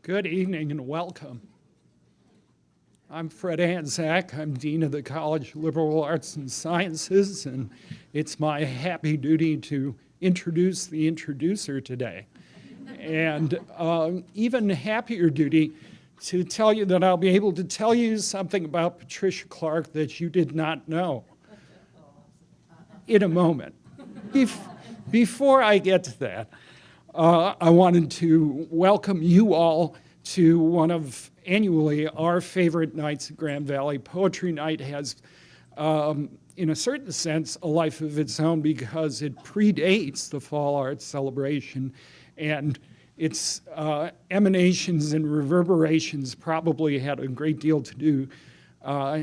Good evening and welcome. I'm Fred Anzac. I'm Dean of the College of Liberal Arts and Sciences, and it's my happy duty to introduce the introducer today. And even happier duty to tell you that I'll be able to tell you something about Patricia Clark that you did not know in a moment. Before I get to that, I wanted to welcome you all to one of annually our favorite nights at Grand Valley. Poetry Night has, in a certain sense, a life of its own because it predates the Fall Arts Celebration, and its emanations and reverberations probably had a great deal to do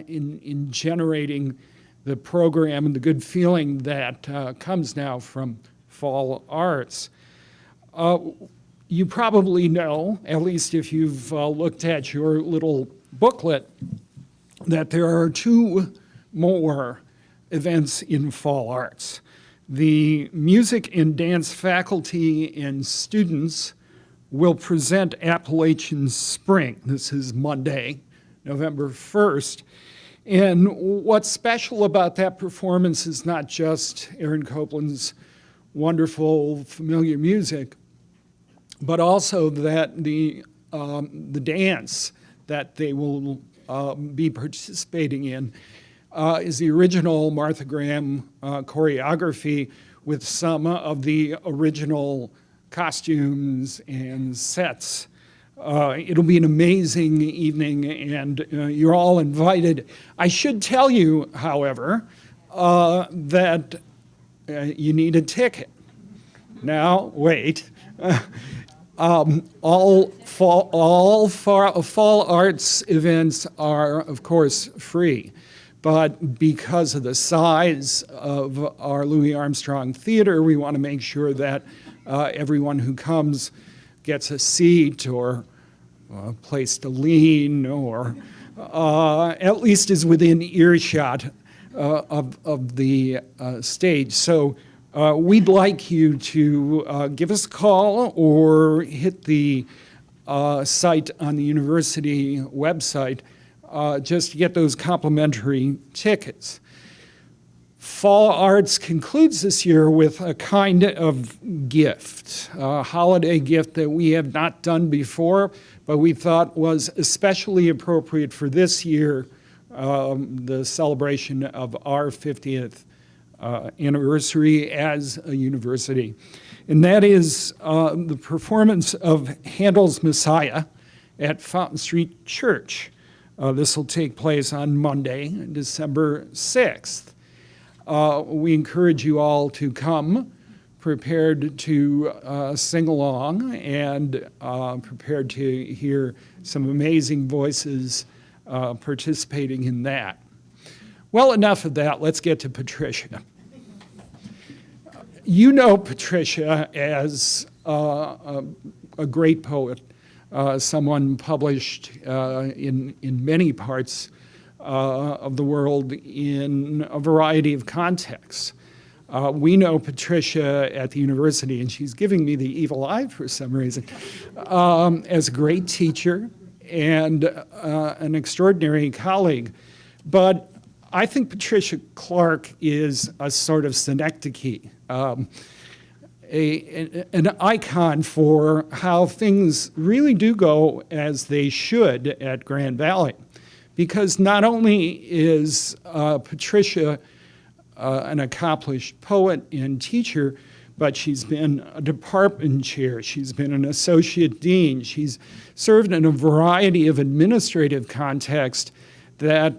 in generating the program and the good feeling that comes now from Fall Arts. You probably know, at least if you've looked at your little booklet, that there are two more events in Fall Arts. The music and dance faculty and students will present Appalachian Spring. This is Monday, November 1st. And what's special about that performance is not just Aaron Copland's wonderful, familiar music, but also that the dance that they will be participating in is the original Martha Graham choreography with some of the original costumes and sets. It'll be an amazing evening, and you're all invited. I should tell you, however, that you need a ticket. Now, wait. All fall arts events are, of course, free. But because of the size of our Louis Armstrong Theater, we want to make sure that everyone who comes gets a seat or a place to lean, or at least is within earshot of the stage. So we'd like you to give us a call or hit the site on the university website just to get those complimentary tickets. Fall Arts concludes this year with a kind of gift, a holiday gift that we have not done before, but we thought was especially appropriate for this year, the celebration of our 50th anniversary as a university. And that is the performance of Handel's Messiah at Fountain Street Church. This will take place on Monday, December 6th. We encourage you all to come prepared to sing along and prepared to hear some amazing voices participating in that. Well, enough of that. Let's get to Patricia. You know Patricia as a great poet, someone published in many parts of the world in a variety of contexts. We know Patricia at the university, and she's giving me the evil eye for some reason, as a great teacher and an extraordinary colleague. But I think Patricia Clark is a sort of synecdoche, an icon for how things really do go as they should at Grand Valley. Because not only is Patricia an accomplished poet and teacher, but she's been a department chair, she's been an associate dean, she's served in a variety of administrative contexts that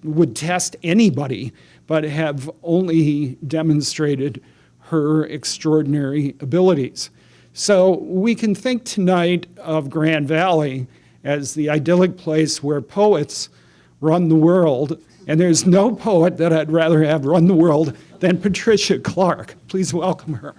would test anybody, but have only demonstrated her extraordinary abilities. So we can think tonight of Grand Valley as the idyllic place where poets run the world, and there's no poet that I'd rather have run the world than Patricia Clark. Please welcome her.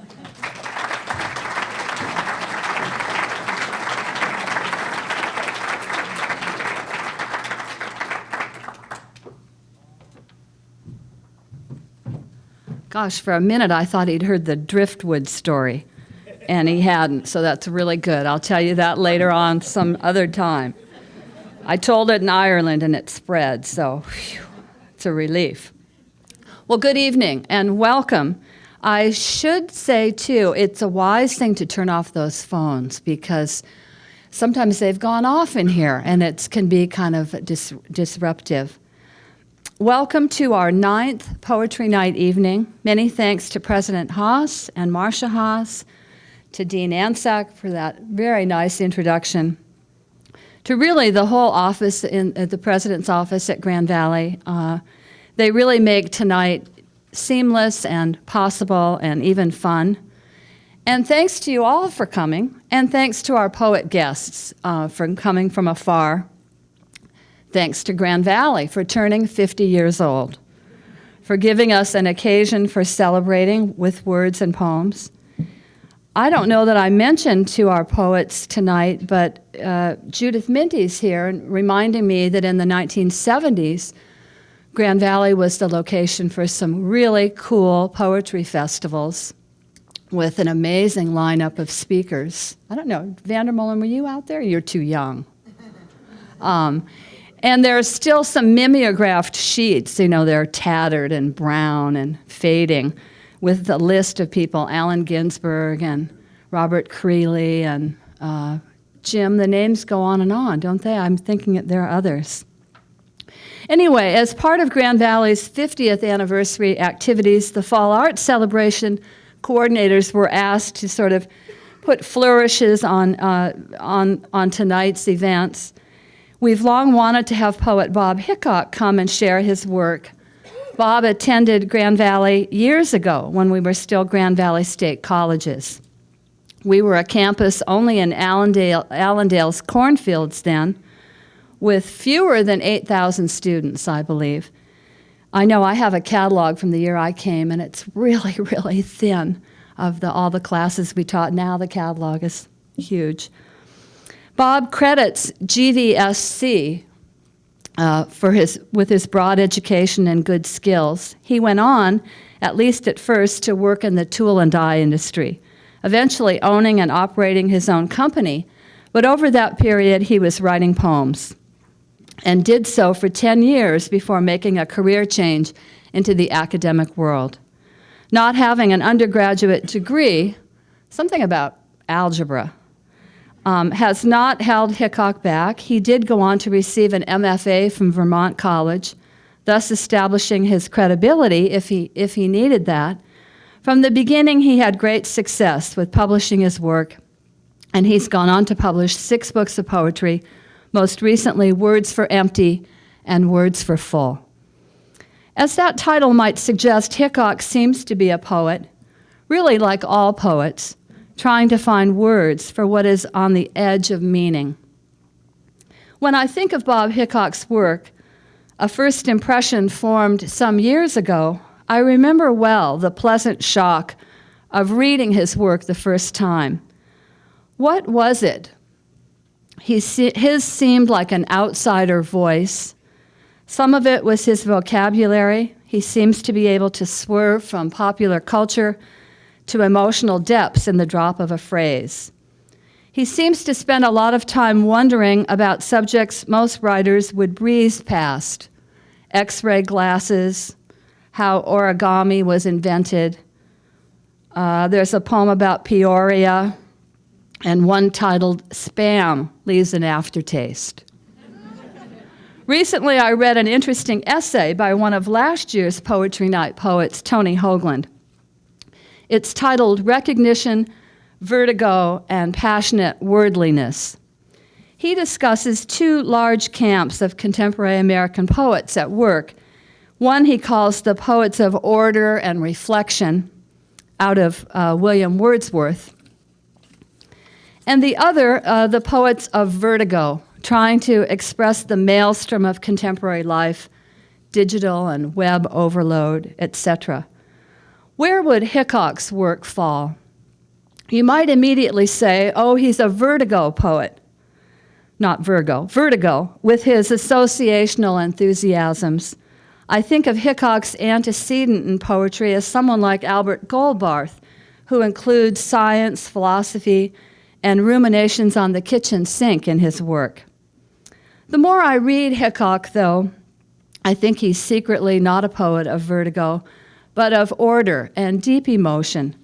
Gosh, for a minute I thought he'd heard the Driftwood story. and he hadn't, so that's really good. I'll tell you that later on some other time. I told it in Ireland, and it spread, so whew, it's a relief. Well, good evening, and welcome. I should say, too, it's a wise thing to turn off those phones, because sometimes they've gone off in here, and it can be kind of disruptive. Welcome to our 9th Poetry Night evening. Many thanks to President Haas and Marcia Haas, to Dean Anzac for that very nice introduction, to really the whole office at the President's office at Grand Valley. They really make tonight seamless and possible and even fun. And thanks to you all for coming, and thanks to our poet guests for coming from afar. Thanks to Grand Valley for turning 50 years old, for giving us an occasion for celebrating with words and poems. I don't know that I mentioned to our poets tonight, but Judith Minty's here reminding me that in the 1970s, Grand Valley was the location for some really cool poetry festivals with an amazing lineup of speakers. I don't know, Vandermolen, were you out there? You're too young. And there's still some mimeographed sheets, you know, they're tattered and brown and fading, with the list of people, Allen Ginsberg and Robert Creeley and Jim. The names go on, don't they? I'm thinking that there are others. Anyway, as part of Grand Valley's 50th anniversary activities, the Fall Arts Celebration coordinators were asked to sort of put flourishes on tonight's events. We've long wanted to have poet Bob Hickok come and share his work. Bob attended Grand Valley years ago when we were still Grand Valley State Colleges. We were a campus only in Allendale's cornfields then, with fewer than 8,000 students, I believe. I know I have a catalog from the year I came, and it's really, really thin of all the classes we taught. Now the catalog is huge. Bob credits GVSC with his broad education and good skills. He went on, at least at first, to work in the tool and die industry, eventually owning and operating his own company. But over that period, he was writing poems, and did so for 10 years before making a career change into the academic world. Not having an undergraduate degree, something about algebra, has not held Hickok back. He did go on to receive an MFA from Vermont College, thus establishing his credibility if he needed that. From the beginning, he had great success with publishing his work, and he's gone on to publish 6 books of poetry, most recently Words for Empty and Words for Full. As that title might suggest, Hickok seems to be a poet, really like all poets, trying to find words for what is on the edge of meaning. When I think of Bob Hickok's work, a first impression formed some years ago, I remember well the pleasant shock of reading his work the first time. What was it? His seemed like an outsider voice. Some of it was his vocabulary. He seems to be able to swerve from popular culture to emotional depths in the drop of a phrase. He seems to spend a lot of time wondering about subjects most writers would breeze past: X-ray glasses, how origami was invented. There's a poem about Peoria, and one titled Spam Leaves an Aftertaste. Recently, I read an interesting essay by one of last year's Poetry Night poets, Tony Hoagland. It's titled Recognition, Vertigo, and Passionate Wordliness. He discusses 2 large camps of contemporary American poets at work. One he calls the poets of order and reflection, out of William Wordsworth, and the other, the poets of vertigo, trying to express the maelstrom of contemporary life, digital and web overload, etc. Where would Hickok's work fall? You might immediately say, oh, he's a vertigo poet. Not Virgo, vertigo, with his associational enthusiasms. I think of Hickok's antecedent in poetry as someone like Albert Goldbarth, who includes science, philosophy, and ruminations on the kitchen sink in his work. The more I read Hickok, though, I think he's secretly not a poet of vertigo, but of order and deep emotion.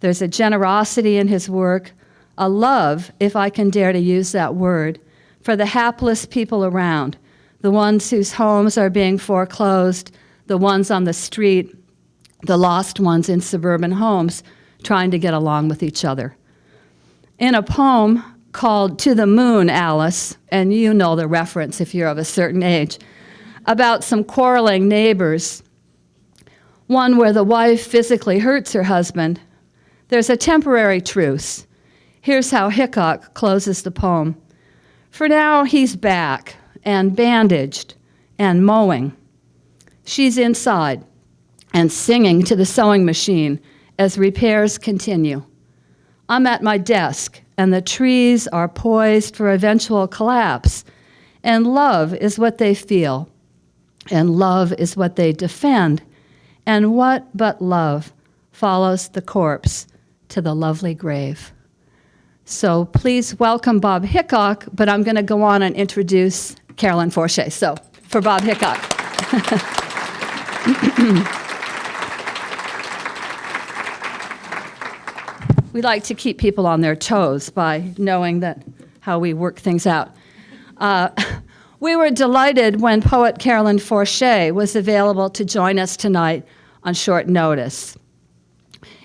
There's a generosity in his work, a love, if I can dare to use that word, for the hapless people around, the ones whose homes are being foreclosed, the ones on the street, the lost ones in suburban homes, trying to get along with each other. In a poem called To the Moon, Alice, and you know the reference if you're of a certain age, about some quarreling neighbors, one where the wife physically hurts her husband, there's a temporary truce. Here's how Hickok closes the poem. For now, he's back and bandaged and mowing. She's inside and singing to the sewing machine as repairs continue. I'm at my desk, and the trees are poised for eventual collapse, and love is what they feel, and love is what they defend, and what but love follows the corpse to the lovely grave. So please welcome Bob Hickok, but I'm going to go on and introduce Carolyn Forché. So for Bob Hickok. We like to keep people on their toes by knowing that how we work things out. We were delighted when poet Carolyn Forché was available to join us tonight on short notice.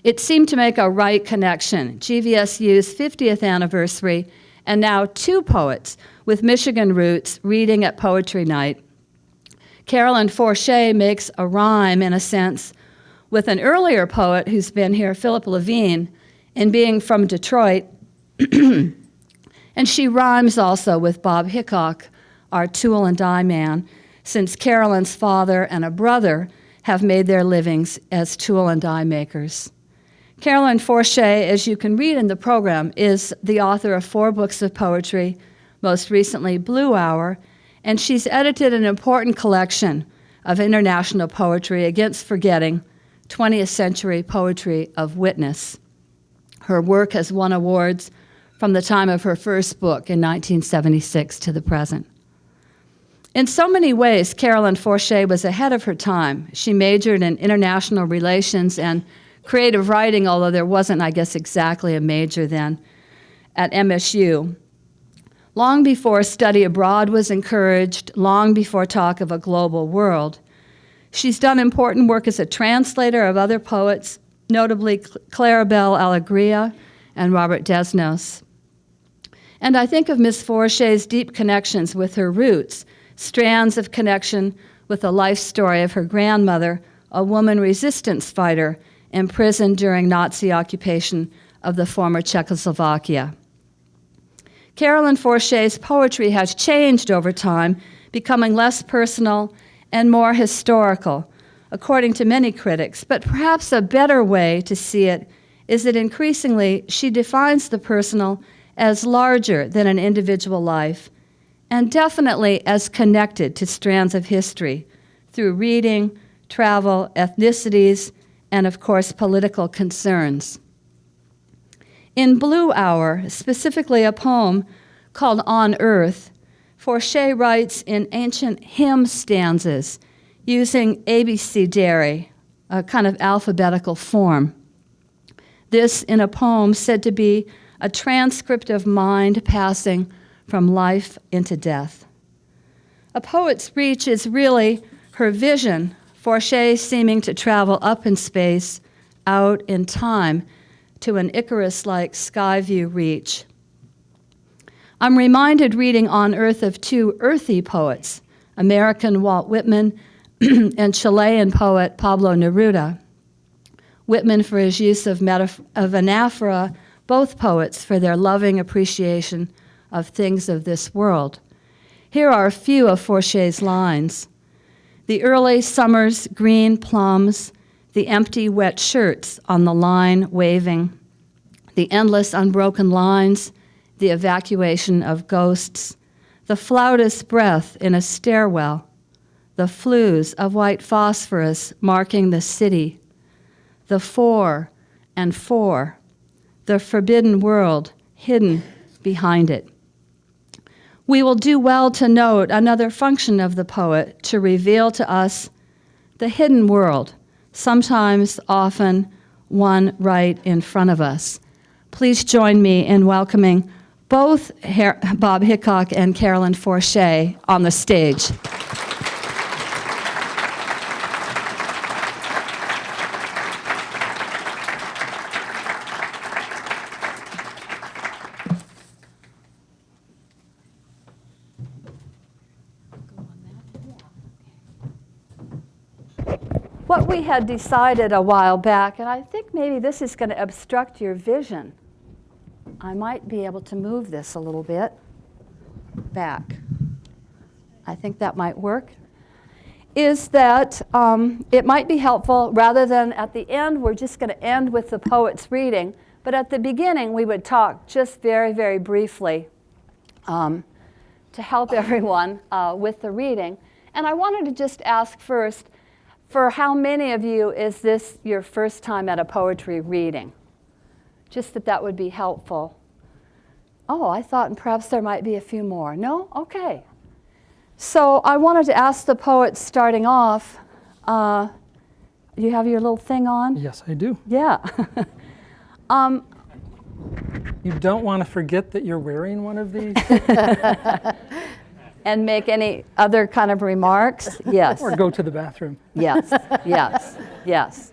It seemed to make a right connection, GVSU's 50th anniversary, and now two poets with Michigan roots reading at Poetry Night. Carolyn Forché makes a rhyme, in a sense, with an earlier poet who's been here, Philip Levine, in being from Detroit. And she rhymes also with Bob Hickok, our tool and die man, since Carolyn's father and a brother have made their livings as tool and die makers. Carolyn Forché, as you can read in the program, is the author of 4 books of poetry, most recently Blue Hour, and she's edited an important collection of international poetry against forgetting, 20th century poetry of witness. Her work has won awards from the time of her first book in 1976 to the present. In so many ways, Carolyn Forché was ahead of her time. She majored in international relations and creative writing, although there wasn't, I guess, exactly a major then, at MSU. Long before study abroad was encouraged, long before talk of a global world. She's done important work as a translator of other poets, notably Claribel Alegria and Robert Desnos. And I think of Ms. Forché's deep connections with her roots, strands of connection with the life story of her grandmother, a woman resistance fighter imprisoned during Nazi occupation of the former Czechoslovakia. Carolyn Forché's poetry has changed over time, becoming less personal and more historical, according to many critics, but perhaps a better way to see it is that increasingly she defines the personal as larger than an individual life, and definitely as connected to strands of history through reading, travel, ethnicities, and of course political concerns. In Blue Hour, specifically a poem called On Earth, Forché writes in ancient hymn stanzas using abecedary, a kind of alphabetical form. This in a poem said to be a transcript of mind passing from life into death. A poet's reach is really her vision, Forché seeming to travel up in space, out in time, to an Icarus-like sky view reach. I'm reminded reading On Earth of 2 earthy poets, American Walt Whitman and Chilean poet Pablo Neruda. Whitman for his use of anaphora, both poets for their loving appreciation of things of this world. Here are a few of Forché's lines. The early summer's green plums, the empty wet shirts on the line waving, the endless unbroken lines, the evacuation of ghosts, the flautist's breath in a stairwell, the flues of white phosphorus marking the city, the 4 and 4, the forbidden world hidden behind it. We will do well to note another function of the poet to reveal to us the hidden world, sometimes, often, one right in front of us. Please join me in welcoming both Bob Hickok and Carolyn Forché on the stage. What we had decided a while back, and I think maybe this is going to obstruct your vision. I might be able to move this a little bit back. I think that might work. Is that it might be helpful, rather than at the end, we're just going to end with the poet's reading, but at the beginning we would talk just very, very briefly to help everyone with the reading. And I wanted to just ask first, for how many of you is this your first time at a poetry reading? Just that would be helpful. Oh, I thought perhaps there might be a few more. No? Okay. So I wanted to ask the poets starting off, you have your little thing on? Yes, I do. Yeah. You don't want to forget that you're wearing one of these? And make any other kind of remarks? Yes. Or go to the bathroom? Yes, yes, yes.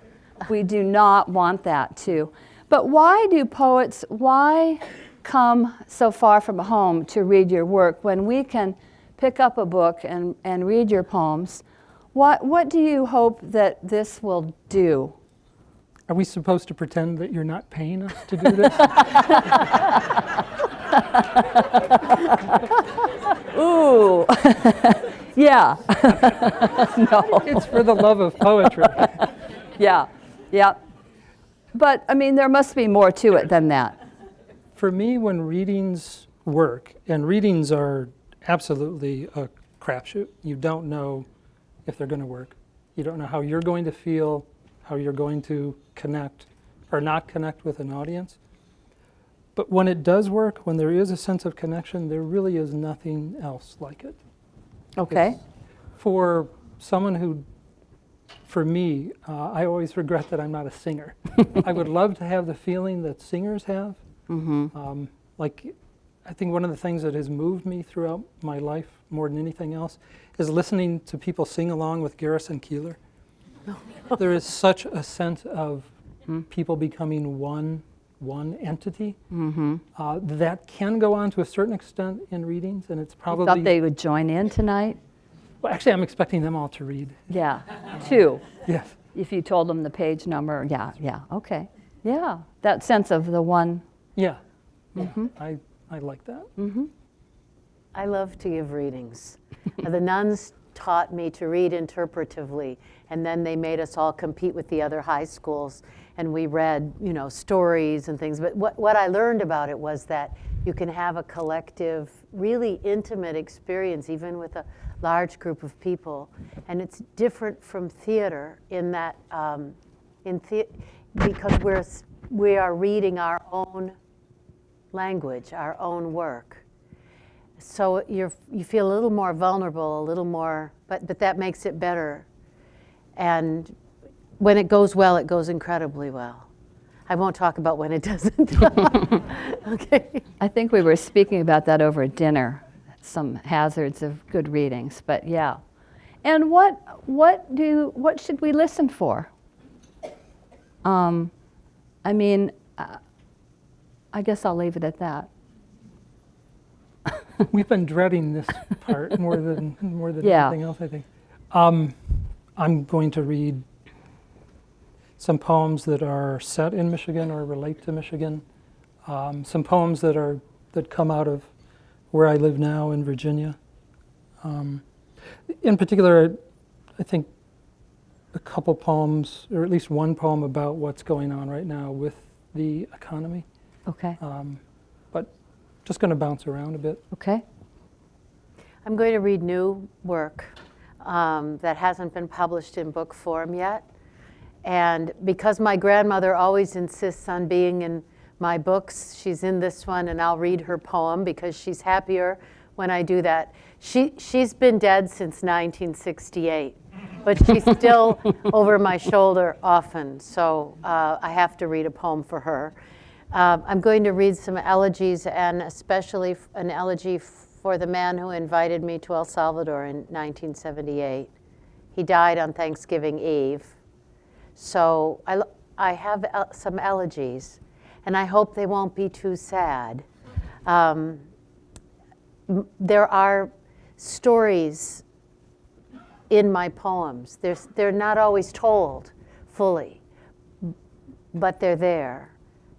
We do not want that too. But why do poets, why come so far from home to read your work when we can pick up a book and read your poems? What do you hope that this will do? Are we supposed to pretend that you're not paying us to do this? Ooh, yeah. No. It's for the love of poetry. Yeah, yeah. But, I mean, there must be more to it than that. For me, when readings work, and readings are absolutely a crapshoot. You don't know if they're going to work. You don't know how you're going to feel, how you're going to connect or not connect with an audience. But when it does work, when there is a sense of connection, there really is nothing else like it. Okay. For someone who, for me, I always regret that I'm not a singer. I would love to have the feeling that singers have. Mm-hmm. Like, I think one of the things that has moved me throughout my life more than anything else is listening to people sing along with Garrison Keillor. There is such a sense of people becoming one entity. Mm-hmm. That can go on to a certain extent in readings, and it's probably... You thought they would join in tonight? Well, actually, I'm expecting them all to read. Yeah, 2. Yes. If you told them the page number, yeah, okay. Yeah, that sense of the one. Yeah, Mm-hmm. I like that. Mm-hmm. I love to give readings. The nuns taught me to read interpretively, and then they made us all compete with the other high schools, and we read, stories and things. But what I learned about it was that you can have a collective, really intimate experience, even with a large group of people, and it's different from theater in that, because we are reading our own language, our own work. So you feel a little more vulnerable, a little more, but that makes it better. And when it goes well, it goes incredibly well. I won't talk about when it doesn't. Okay. I think we were speaking about that over dinner, some hazards of good readings, but yeah. And what should we listen for? I guess I'll leave it at that. We've been dreading this part more than Yeah. anything else, I think. I'm going to read some poems that are set in Michigan or relate to Michigan. Some poems that come out of where I live now in Virginia. In particular, I think a couple poems, or at least one poem about what's going on right now with the economy. Okay. But just going to bounce around a bit. Okay. I'm going to read new work that hasn't been published in book form yet. And because my grandmother always insists on being in my books, she's in this one, and I'll read her poem because she's happier when I do that. She's been dead since 1968, but she's still over my shoulder often, so I have to read a poem for her. I'm going to read some elegies, and especially an elegy for the man who invited me to El Salvador in 1978. He died on Thanksgiving Eve. So I have some elegies, and I hope they won't be too sad. There are stories in my poems. They're not always told fully, but they're there.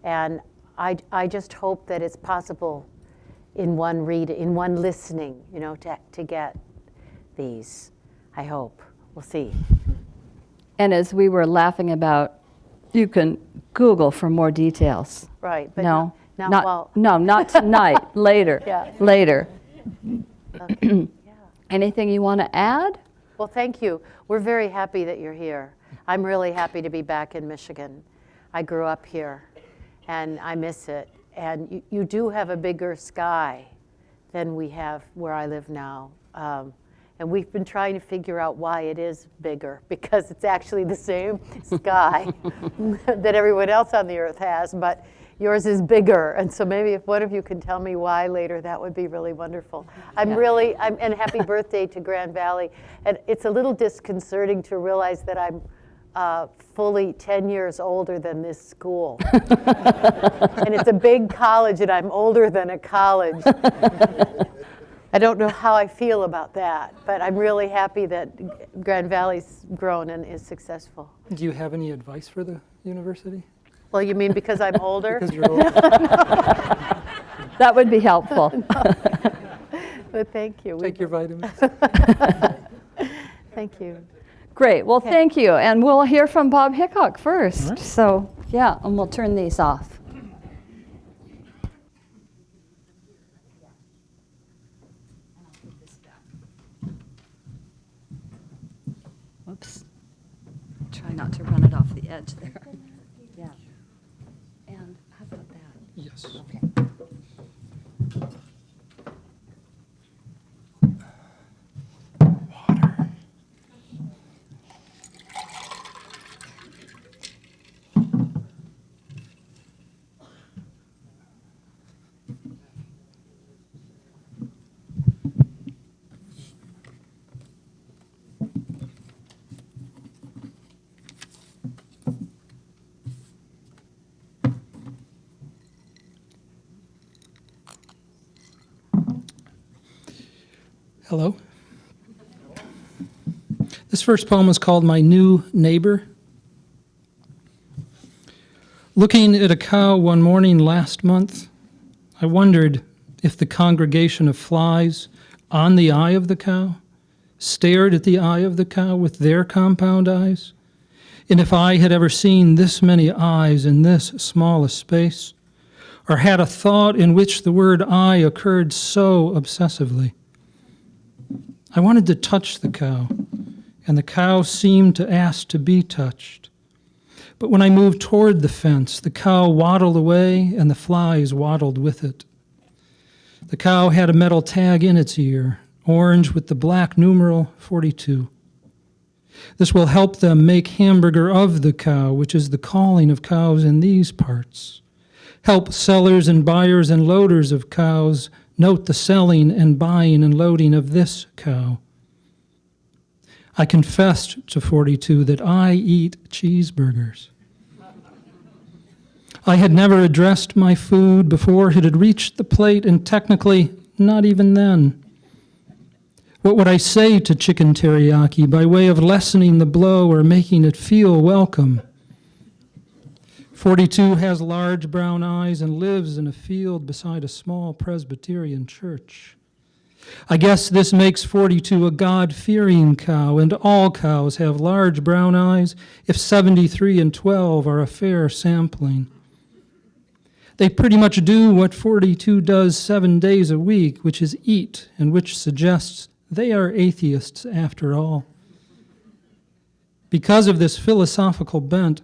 And I just hope that it's possible in one listening, you know, to get these. I hope. We'll see. And as we were laughing about, you can Google for more details. Right, but No, not not tonight, later, Yeah. later. Okay. Yeah. Anything you want to add? Well, thank you. We're very happy that you're here. I'm really happy to be back in Michigan. I grew up here, and I miss it. And you do have a bigger sky than we have where I live now. And we've been trying to figure out why it is bigger, because it's actually the same sky that everyone else on the earth has, but yours is bigger. And so maybe if one of you can tell me why later, that would be really wonderful. And happy birthday to Grand Valley. And it's a little disconcerting to realize that I'm fully 10 years older than this school. And it's a big college, and I'm older than a college. I don't know how I feel about that, but I'm really happy that Grand Valley's grown and is successful. Do you have any advice for the university? Well, you mean because I'm older? Because you're older. That would be helpful. But thank you. Take your vitamins. Thank you. Great. Well, Okay. thank you. And we'll hear from Bob Hickok first. So, yeah, and we'll turn these off. Whoops. Try not to run it off the edge there. Yeah. And how about that? Yes. Okay. Hello. This first poem is called My New Neighbor. Looking at a cow one morning last month, I wondered if the congregation of flies on the eye of the cow stared at the eye of the cow with their compound eyes, and if I had ever seen this many eyes in this small a space, or had a thought in which the word eye occurred so obsessively. I wanted to touch the cow, and the cow seemed to ask to be touched. But when I moved toward the fence, the cow waddled away, and the flies waddled with it. The cow had a metal tag in its ear, orange with the black numeral 42. This will help them make hamburger of the cow, which is the calling of cows in these parts. Help sellers and buyers and loaders of cows note the selling and buying and loading of this cow. I confessed to 42 that I eat cheeseburgers. I had never addressed my food before it had reached the plate, and technically, not even then. What would I say to chicken teriyaki by way of lessening the blow or making it feel welcome? 42 has large brown eyes and lives in a field beside a small Presbyterian church. I guess this makes 42 a God-fearing cow, and all cows have large brown eyes if 73 and 12 are a fair sampling. They pretty much do what 42 does 7 days a week, which is eat, and which suggests they are atheists after all. Because of this philosophical bent,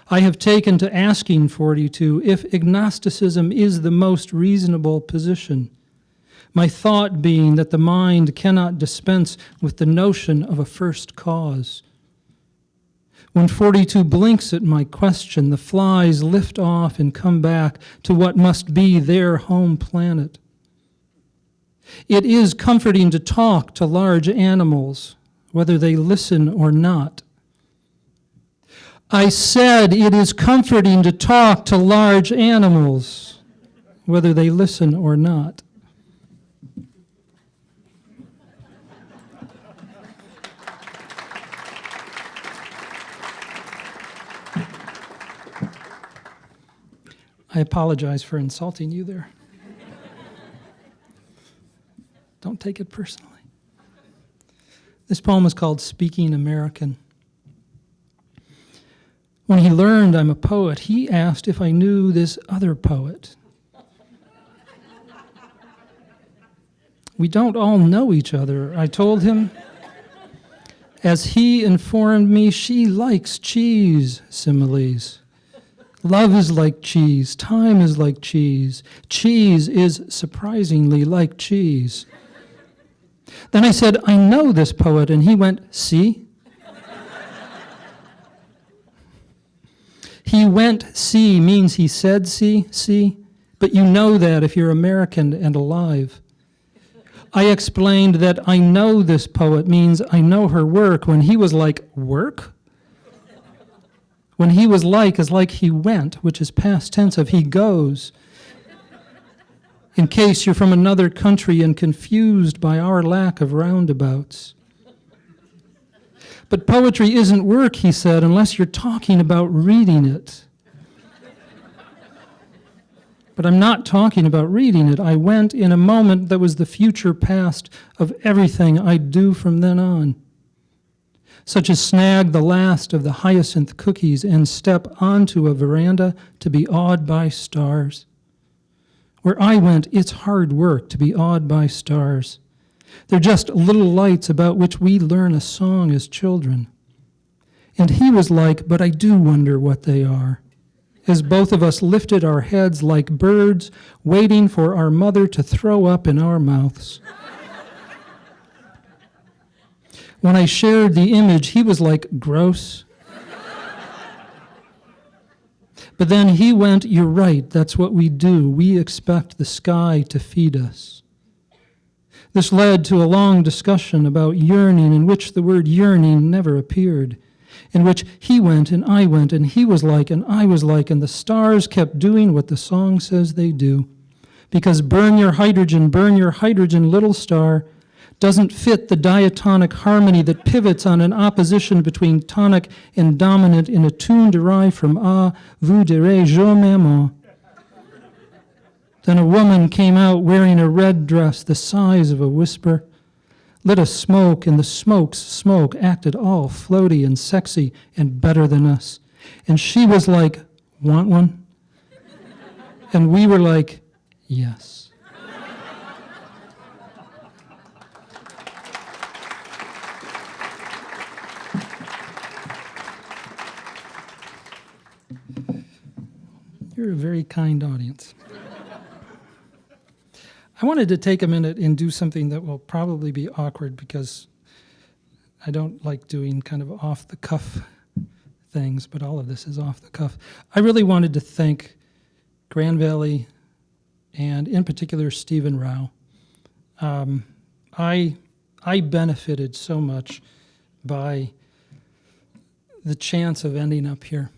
I have taken to asking 42 if agnosticism is the most reasonable position, my thought being that the mind cannot dispense with the notion of a first cause. When 42 blinks at my question, the flies lift off and come back to what must be their home planet. It is comforting to talk to large animals, whether they listen or not. I said it is comforting to talk to large animals, whether they listen or not. I apologize for insulting you there. Don't take it personally. This poem is called Speaking American. When he learned I'm a poet, he asked if I knew this other poet. We don't all know each other, I told him. As he informed me, she likes cheese similes. Love is like cheese. Time is like cheese. Cheese is surprisingly like cheese. Then I said, I know this poet, and he went, see? He went, see means he said, see, but you know that if you're American and alive. I explained that I know this poet means I know her work when he was like, work? When he was like is like he went, which is past tense of he goes. In case you're from another country and confused by our lack of roundabouts. But poetry isn't work, he said, unless you're talking about reading it. But I'm not talking about reading it. I went in a moment that was the future past of everything I'd do from then on. Such as snag the last of the hyacinth cookies and step onto a veranda to be awed by stars. Where I went, it's hard work to be awed by stars. They're just little lights about which we learn a song as children. And he was like, but I do wonder what they are. As both of us lifted our heads like birds, waiting for our mother to throw up in our mouths. When I shared the image, he was like, gross. But then he went, you're right, that's what we do. We expect the sky to feed us. This led to a long discussion about yearning, in which the word yearning never appeared, in which he went and I went and he was like and I was like, and the stars kept doing what the song says they do. Because burn your hydrogen, little star, doesn't fit the diatonic harmony that pivots on an opposition between tonic and dominant in a tune derived from ah, vous direz je m'aime. Then a woman came out wearing a red dress the size of a whisper, lit a smoke, and the smoke's smoke acted all floaty and sexy and better than us. And she was like, want one? And we were like, yes. You're a very kind audience. I wanted to take a minute and do something that will probably be awkward because I don't like doing kind of off-the-cuff things, but all of this is off the cuff. I really wanted to thank Grand Valley and in particular Stephen Rao. I benefited so much by the chance of ending up here.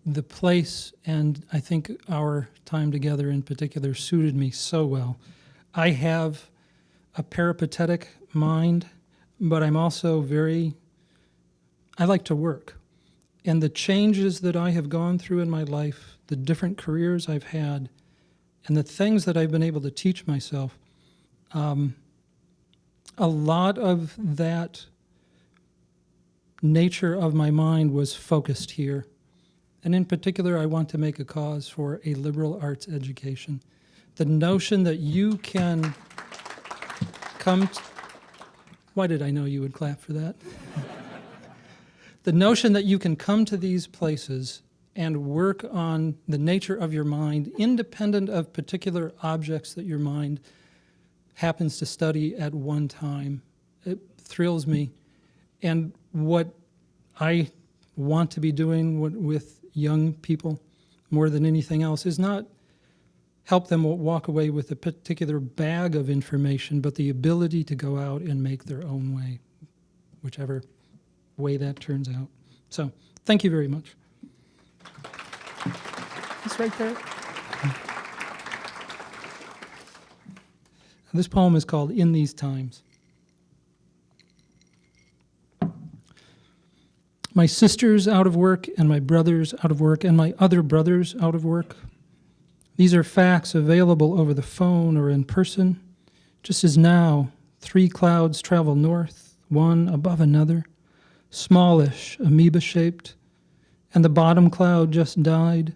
The place, and I think our time together in particular, suited me so well. I have a peripatetic mind, but I'm also I like to work. And the changes that I have gone through in my life, the different careers I've had, and the things that I've been able to teach myself, a lot of that nature of my mind was focused here. And in particular, I want to make a cause for a liberal arts education. The notion that you can come... Why did I know you would clap for that? The notion that you can come to these places and work on the nature of your mind, independent of particular objects that your mind happens to study at one time, it thrills me. And what I want to be doing with young people more than anything else is not help them walk away with a particular bag of information, but the ability to go out and make their own way, whichever way that turns out. So, thank you very much. It's right there. This poem is called In These Times. My sister's out of work, and my brother's out of work, and my other brother's out of work. These are facts available over the phone or in person, just as now 3 clouds travel north, one above another, smallish, amoeba-shaped, and the bottom cloud just died,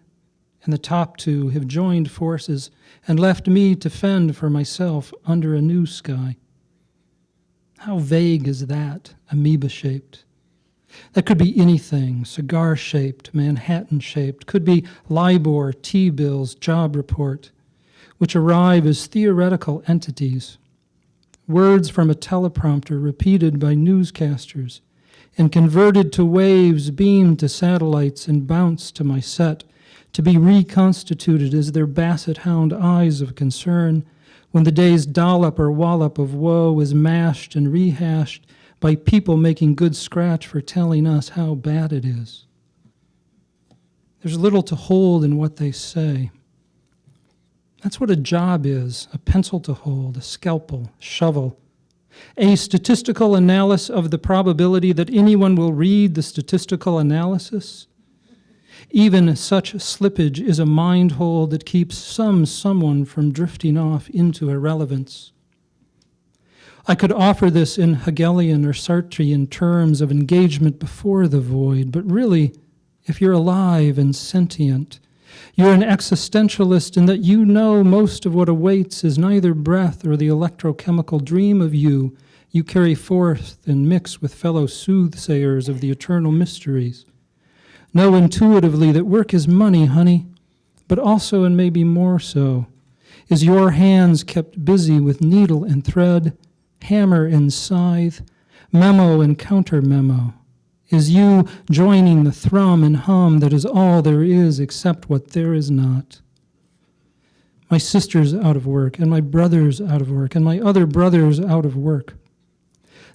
and the top 2 have joined forces and left me to fend for myself under a new sky. How vague is that, amoeba-shaped? That could be anything, cigar-shaped, Manhattan-shaped, could be LIBOR, T-bills, job report, which arrive as theoretical entities, words from a teleprompter repeated by newscasters and converted to waves beamed to satellites and bounced to my set to be reconstituted as their basset hound eyes of concern when the day's dollop or wallop of woe is mashed and rehashed by people making good scratch for telling us how bad it is. There's little to hold in what they say. That's what a job is, a pencil to hold, a scalpel, shovel, a statistical analysis of the probability that anyone will read the statistical analysis. Even such slippage is a mind hold that keeps someone from drifting off into irrelevance. I could offer this in Hegelian or Sartrean terms of engagement before the void, but really, if you're alive and sentient, you're an existentialist in that you know most of what awaits is neither breath or the electrochemical dream of you carry forth and mix with fellow soothsayers of the eternal mysteries. Know intuitively that work is money, honey, but also, and maybe more so, is your hands kept busy with needle and thread, hammer and scythe, memo and counter-memo? Is you joining the thrum and hum that is all there is except what there is not? My sister's out of work, and my brother's out of work, and my other brother's out of work.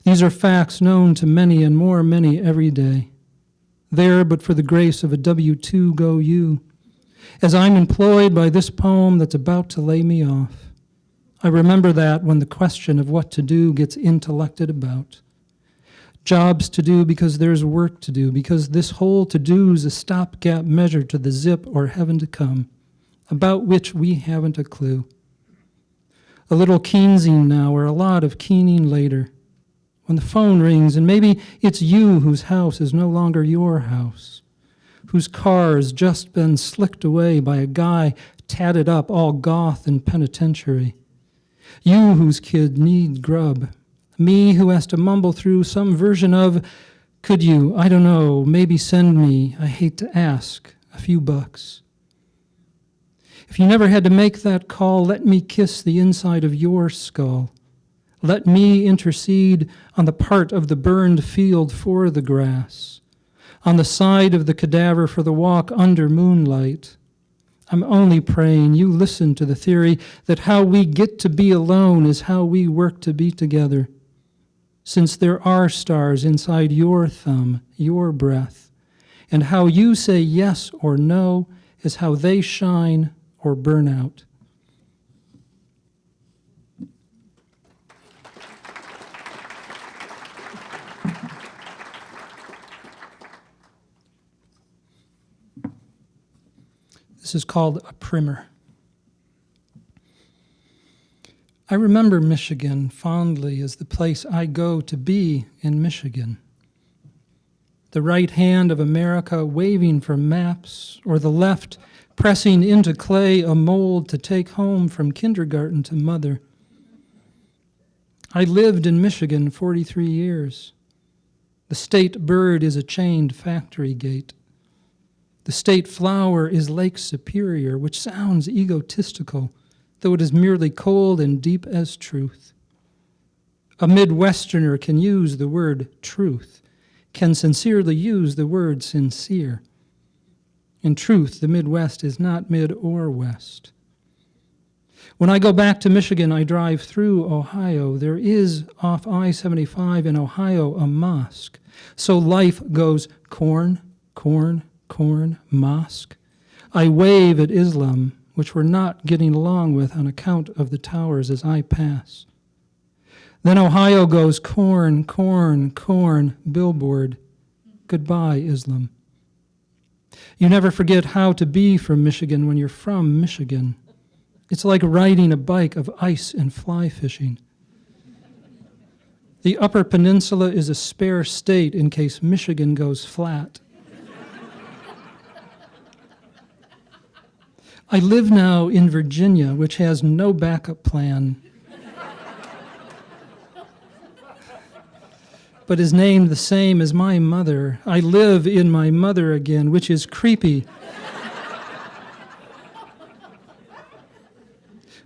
These are facts known to many and more many every day. There, but for the grace of a W-2, go you. As I'm employed by this poem that's about to lay me off, I remember that when the question of what to do gets intellected about. Jobs to do because there's work to do, because this whole to-do's a stopgap measure to the zip or heaven to come, about which we haven't a clue. A little Keynesian now, or a lot of keening later, when the phone rings and maybe it's you whose house is no longer your house, whose car's just been slicked away by a guy tatted up all goth and penitentiary. You whose kid needs grub. Me who has to mumble through some version of, could you, I don't know, maybe send me, I hate to ask, a few bucks. If you never had to make that call, let me kiss the inside of your skull. Let me intercede on the part of the burned field for the grass, on the side of the cadaver for the walk under moonlight. I'm only praying you listen to the theory that how we get to be alone is how we work to be together, since there are stars inside your thumb, your breath, and how you say yes or no is how they shine or burn out. This is called a primer. I remember Michigan fondly as the place I go to be in Michigan. The right hand of America waving for maps, or the left pressing into clay a mold to take home from kindergarten to mother. I lived in Michigan 43 years. The state bird is a chained factory gate. The state flower is Lake Superior, which sounds egotistical, though it is merely cold and deep as truth. A Midwesterner can use the word truth, can sincerely use the word sincere. In truth, the Midwest is not mid or west. When I go back to Michigan, I drive through Ohio. There is, off I-75 in Ohio, a mosque. So life goes corn, corn, corn, mosque. I wave at Islam, which we're not getting along with on account of the towers as I pass. Then Ohio goes corn, corn, corn, billboard. Goodbye, Islam. You never forget how to be from Michigan when you're from Michigan. It's like riding a bike of ice and fly fishing. The Upper Peninsula is a spare state in case Michigan goes flat. I live now in Virginia, which has no backup plan, but is named the same as my mother. I live in my mother again, which is creepy.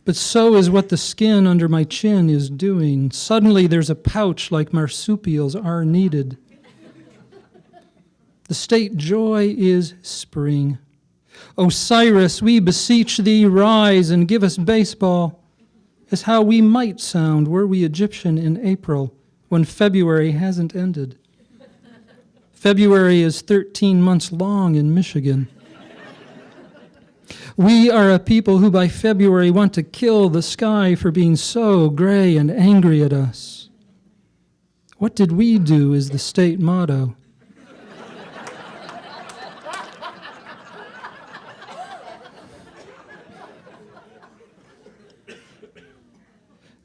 But so is what the skin under my chin is doing. Suddenly there's a pouch like marsupials are needed. The state joy is spring. Osiris, we beseech thee, rise and give us baseball, is how we might sound were we Egyptian in April, when February hasn't ended. February is 13 months long in Michigan. We are a people who by February want to kill the sky for being so gray and angry at us. What did we do is the state motto.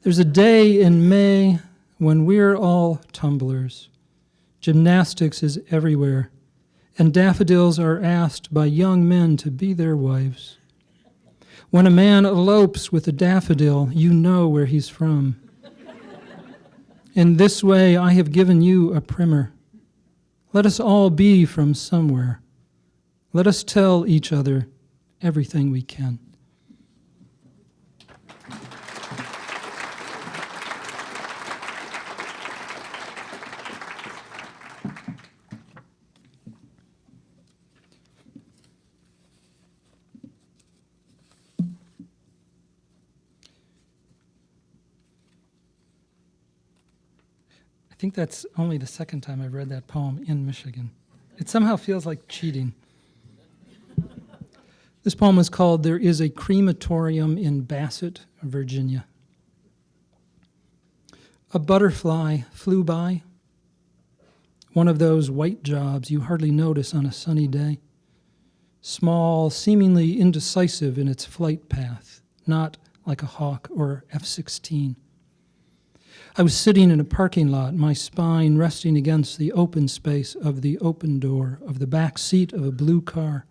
There's a day in May when we're all tumblers. Gymnastics is everywhere, and daffodils are asked by young men to be their wives. When a man elopes with a daffodil, you know where he's from. In this way, I have given you a primer. Let us all be from somewhere. Let us tell each other everything we can. I think that's only the second time I've read that poem in Michigan. It somehow feels like cheating. This poem is called There is a Crematorium in Bassett, Virginia. A butterfly flew by, one of those white jobs you hardly notice on a sunny day. Small, seemingly indecisive in its flight path, not like a hawk or F-16. I was sitting in a parking lot, my spine resting against the open space of the open door of the back seat of a blue car.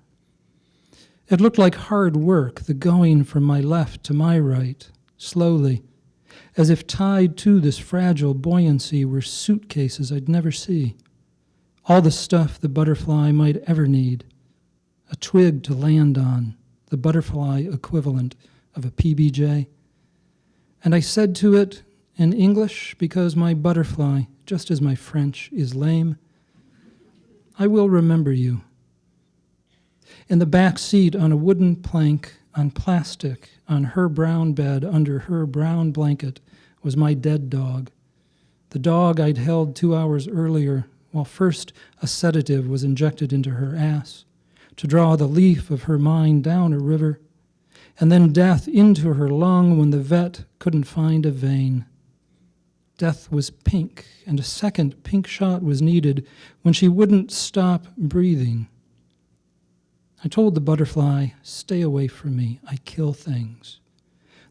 It looked like hard work, the going from my left to my right, slowly, as if tied to this fragile buoyancy were suitcases I'd never see. All the stuff the butterfly might ever need. A twig to land on, the butterfly equivalent of a PBJ. And I said to it, in English, because my butterfly, just as my French, is lame, I will remember you. In the back seat, on a wooden plank, on plastic, on her brown bed, under her brown blanket, was my dead dog. The dog I'd held 2 hours earlier, while first a sedative was injected into her ass, to draw the leaf of her mind down a river, and then death into her lung when the vet couldn't find a vein. Death was pink, and a second pink shot was needed when she wouldn't stop breathing. I told the butterfly, stay away from me, I kill things.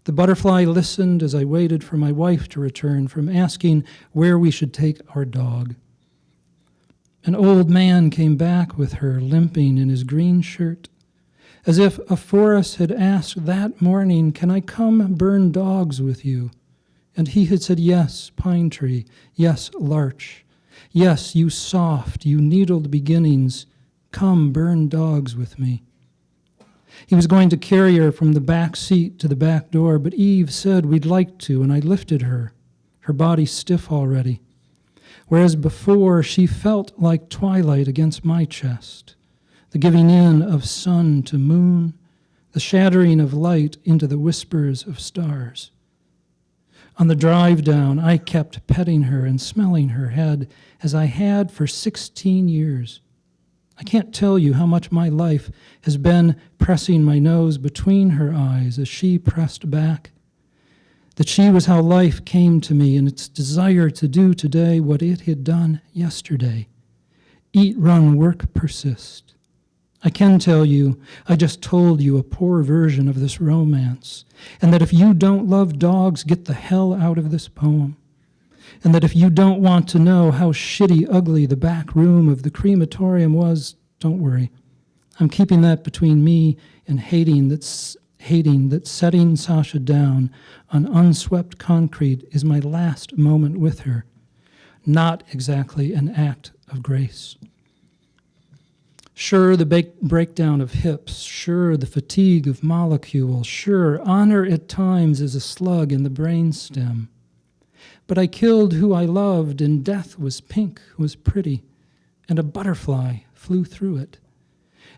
The butterfly listened as I waited for my wife to return from asking where we should take our dog. An old man came back with her, limping in his green shirt, as if a forest had asked that morning, can I come burn dogs with you? And he had said, yes, pine tree, yes, larch, Yes, you soft, you needled beginnings, come burn dogs with me. He was going to carry her from the back seat to the back door, but Eve said we'd like to, and I lifted her, her body stiff already. Whereas before she felt like twilight against my chest, the giving in of sun to moon, the shattering of light into the whispers of stars. On the drive down, I kept petting her and smelling her head as I had for 16 years. I can't tell you how much my life has been pressing my nose between her eyes as she pressed back. That she was how life came to me in its desire to do today what it had done yesterday. Eat, run, work, persist. I can tell you, I just told you a poor version of this romance, and that if you don't love dogs, get the hell out of this poem. And that if you don't want to know how shitty ugly the back room of the crematorium was, don't worry. I'm keeping that between me and hating that setting Sasha down on unswept concrete is my last moment with her, not exactly an act of grace. Sure, the breakdown of hips, sure, the fatigue of molecules, sure, honor at times is a slug in the brainstem. But I killed who I loved, and death was pink, was pretty, and a butterfly flew through it.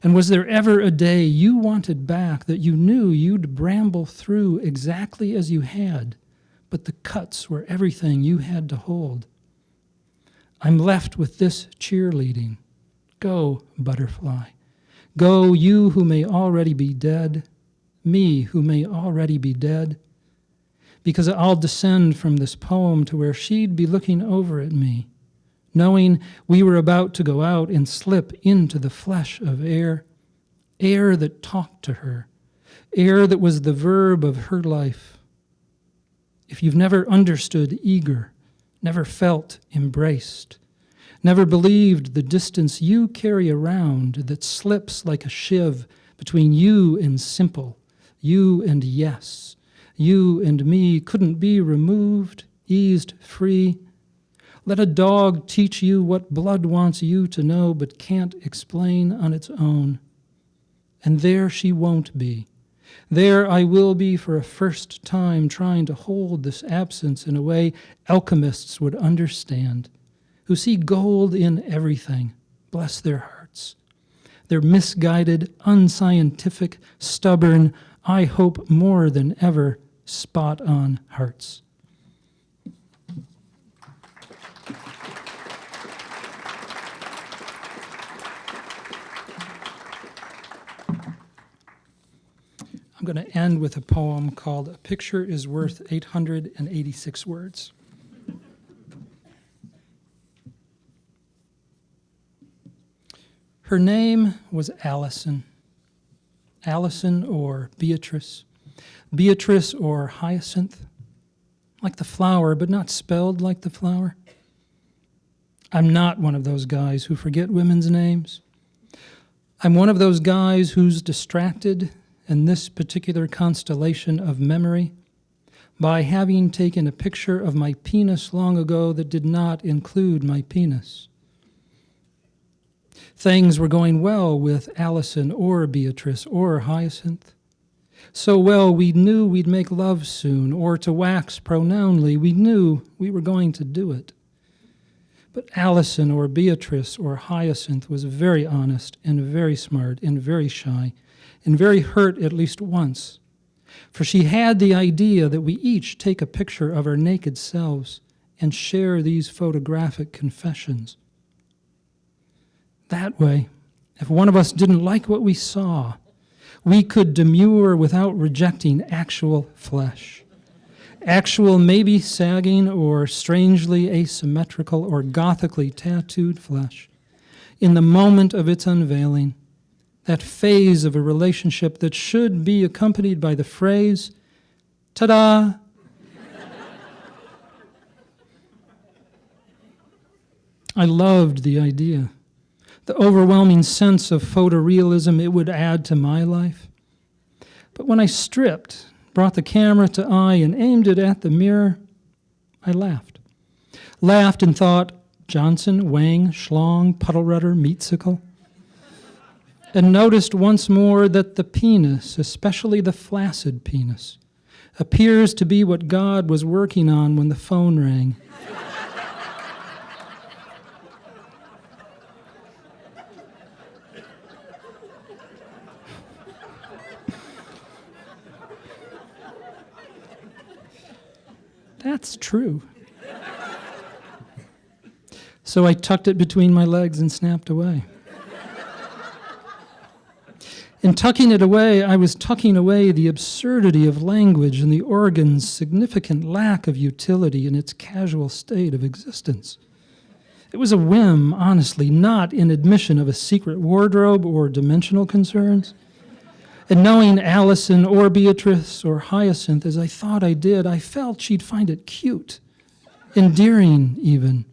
And was there ever a day you wanted back that you knew you'd bramble through exactly as you had, but the cuts were everything you had to hold? I'm left with this cheerleading. Go, butterfly. Go, you who may already be dead, me who may already be dead, because I'll descend from this poem to where she'd be looking over at me, knowing we were about to go out and slip into the flesh of air, air that talked to her, air that was the verb of her life. If you've never understood eager, never felt embraced, never believed the distance you carry around that slips like a shiv between you and simple, you and yes, you and me couldn't be removed, eased free. Let a dog teach you what blood wants you to know but can't explain on its own. And there she won't be. There I will be for a first time trying to hold this absence in a way alchemists would understand, who see gold in everything, bless their hearts. Their misguided, unscientific, stubborn, I hope more than ever, spot-on hearts. I'm going to end with a poem called A Picture is Worth 886 Words. Her name was Allison. Allison or Beatrice. Beatrice or Hyacinth. Like the flower, but not spelled like the flower. I'm not one of those guys who forget women's names. I'm one of those guys who's distracted in this particular constellation of memory by having taken a picture of my penis long ago that did not include my penis. Things were going well with Allison or Beatrice or Hyacinth. So well we knew we'd make love soon, or to wax pronounly, we knew we were going to do it. But Allison or Beatrice or Hyacinth was very honest and very smart and very shy and very hurt at least once, for she had the idea that we each take a picture of our naked selves and share these photographic confessions. That way, if one of us didn't like what we saw, we could demur without rejecting actual flesh. Actual maybe sagging or strangely asymmetrical or gothically tattooed flesh. In the moment of its unveiling, that phase of a relationship that should be accompanied by the phrase, ta-da! I loved the idea. The overwhelming sense of photorealism it would add to my life. But when I stripped, brought the camera to eye, and aimed it at the mirror, I laughed. Laughed and thought, Johnson, Wang, Schlong, Puddlerutter, Meatsicle, and noticed once more that the penis, especially the flaccid penis, appears to be what God was working on when the phone rang. That's true. So I tucked it between my legs and snapped away. In tucking it away, I was tucking away the absurdity of language and the organ's significant lack of utility in its casual state of existence. It was a whim, honestly, not in admission of a secret wardrobe or dimensional concerns. And knowing Allison or Beatrice or Hyacinth as I thought I did, I felt she'd find it cute, endearing even,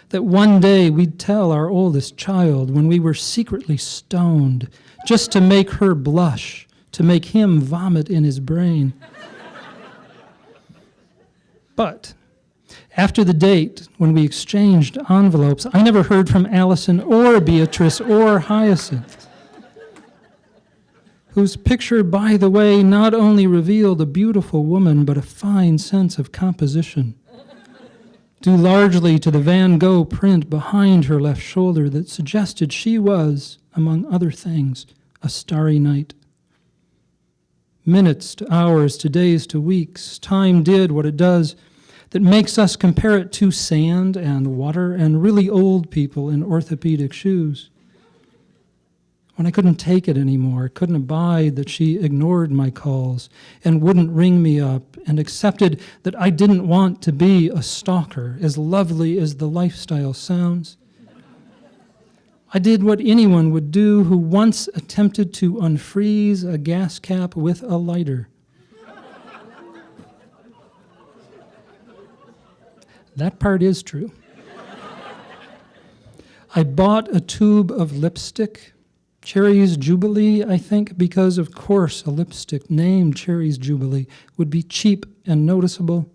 that one day we'd tell our oldest child when we were secretly stoned just to make her blush, to make him vomit in his brain. But after the date, when we exchanged envelopes, I never heard from Allison or Beatrice or Hyacinth, whose picture, by the way, not only revealed a beautiful woman, but a fine sense of composition, due largely to the Van Gogh print behind her left shoulder that suggested she was, among other things, a starry night. Minutes to hours to days to weeks, time did what it does that makes us compare it to sand and water and really old people in orthopedic shoes. When I couldn't take it anymore, couldn't abide that she ignored my calls and wouldn't ring me up and accepted that I didn't want to be a stalker, as lovely as the lifestyle sounds, I did what anyone would do who once attempted to unfreeze a gas cap with a lighter. That part is true. I bought a tube of lipstick, Cherry's Jubilee, I think, because of course a lipstick named Cherry's Jubilee would be cheap and noticeable,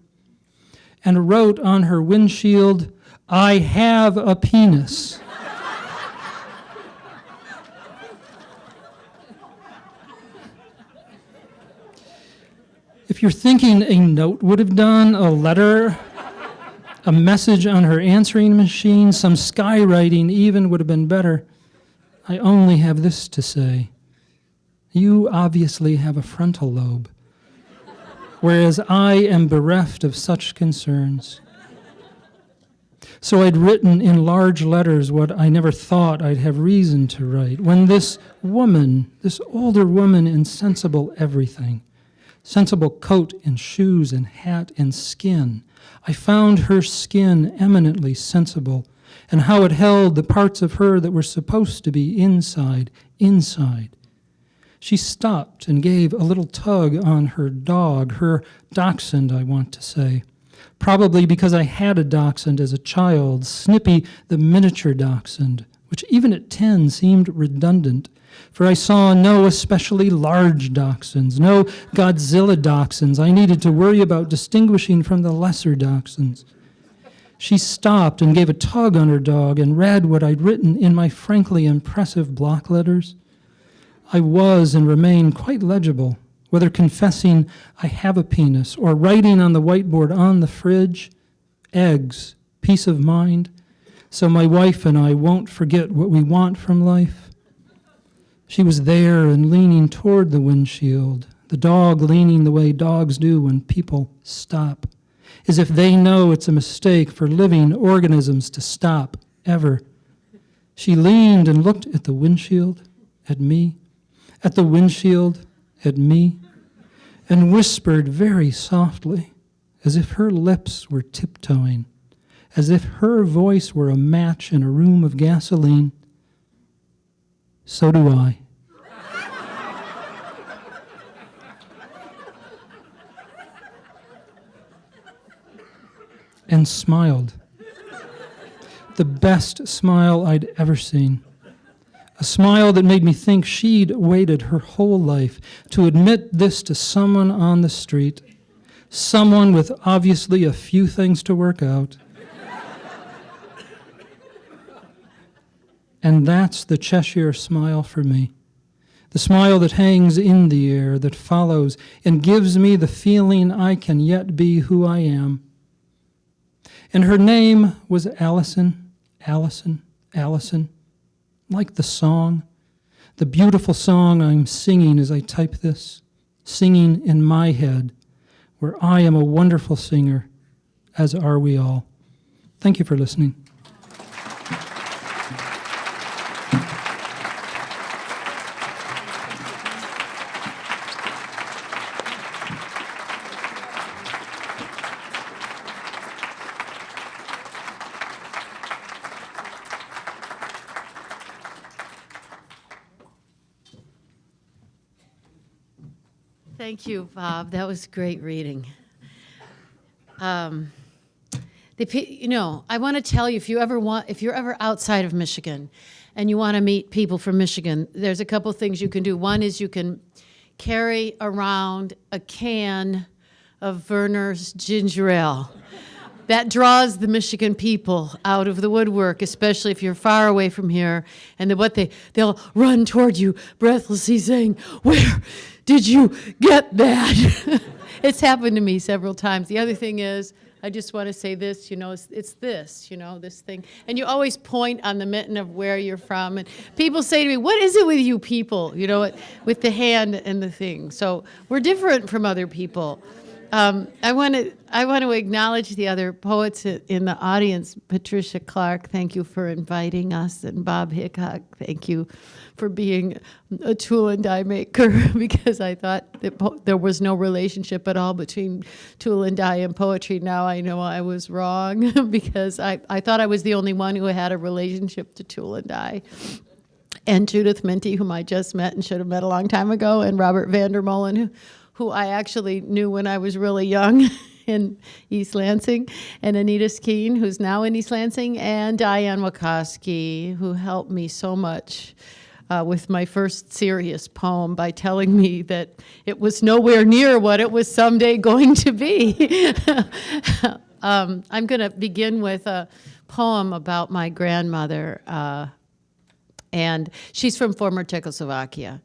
and wrote on her windshield, "I have a penis." If you're thinking a note would have done, a letter, a message on her answering machine, some skywriting even would have been better. I only have this to say. You obviously have a frontal lobe, whereas I am bereft of such concerns. So I'd written in large letters what I never thought I'd have reason to write. When this woman, this older woman in sensible everything, sensible coat and shoes and hat and skin, I found her skin eminently sensible, and how it held the parts of her that were supposed to be inside. She stopped and gave a little tug on her dog, her dachshund, I want to say. Probably because I had a dachshund as a child, Snippy the miniature dachshund, which even at 10 seemed redundant, for I saw no especially large dachshunds, no Godzilla dachshunds I needed to worry about distinguishing from the lesser dachshunds. She stopped and gave a tug on her dog and read what I'd written in my frankly impressive block letters. I was and remain quite legible, whether confessing I have a penis or writing on the whiteboard on the fridge, eggs, peace of mind, so my wife and I won't forget what we want from life. She was there and leaning toward the windshield, the dog leaning the way dogs do when people stop, as if they know it's a mistake for living organisms to stop, ever. She leaned and looked at the windshield, at me, at the windshield, at me, and whispered very softly, as if her lips were tiptoeing, as if her voice were a match in a room of gasoline, "So do I." And smiled. The best smile I'd ever seen. A smile that made me think she'd waited her whole life to admit this to someone on the street, someone with obviously a few things to work out. And that's the Cheshire smile for me. The smile that hangs in the air, that follows and gives me the feeling I can yet be who I am. And her name was Allison, Allison, Allison, like the song, the beautiful song I'm singing as I type this, singing in my head, where I am a wonderful singer, as are we all. Thank you for listening. Thank you, Bob. That was great reading. I want to tell you, if you're ever outside of Michigan and you want to meet people from Michigan, there's a couple things you can do. One is you can carry around a can of Werner's ginger ale. That draws the Michigan people out of the woodwork, especially if you're far away from here. And they'll run toward you breathlessly saying, "Where did you get that?" It's happened to me several times. The other thing is, I just want to say this, it's this, this thing. And you always point on the mitten of where you're from. And people say to me, "What is it with you people?" With the hand and the thing. So we're different from other people. I want to acknowledge the other poets in the audience. Patricia Clark, thank you for inviting us, and Bob Hickok, thank you for being a tool and die maker, because I thought that there was no relationship at all between tool and die and poetry. Now I know I was wrong, because I thought I was the only one who had a relationship to tool and die. And Judith Minty, whom I just met and should have met a long time ago, and Robert Vandermolen, who I actually knew when I was really young in East Lansing, and Anita Skeen, who's now in East Lansing, and Diane Wachowski, who helped me so much with my first serious poem by telling me that it was nowhere near what it was someday going to be. I'm going to begin with a poem about my grandmother, and she's from former Czechoslovakia.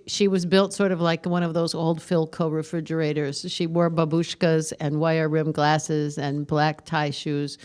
She was built sort of like one of those old Philco refrigerators. She wore babushkas and wire-rimmed glasses and black tie shoes.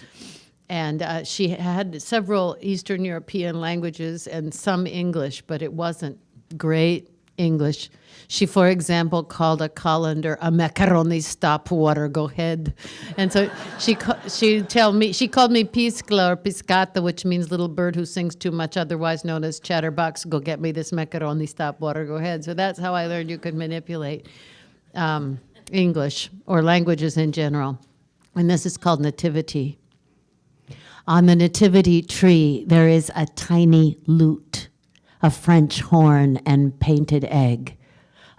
And she had several Eastern European languages and some English, but it wasn't great English. She, for example, called a colander a macaroni stop water, go ahead. And so she called me piscla or piscata, which means little bird who sings too much, otherwise known as chatterbox, go get me this macaroni stop water, go ahead. So that's how I learned you could manipulate English or languages in general. And this is called nativity. On the nativity tree, there is a tiny lute, a French horn and painted egg,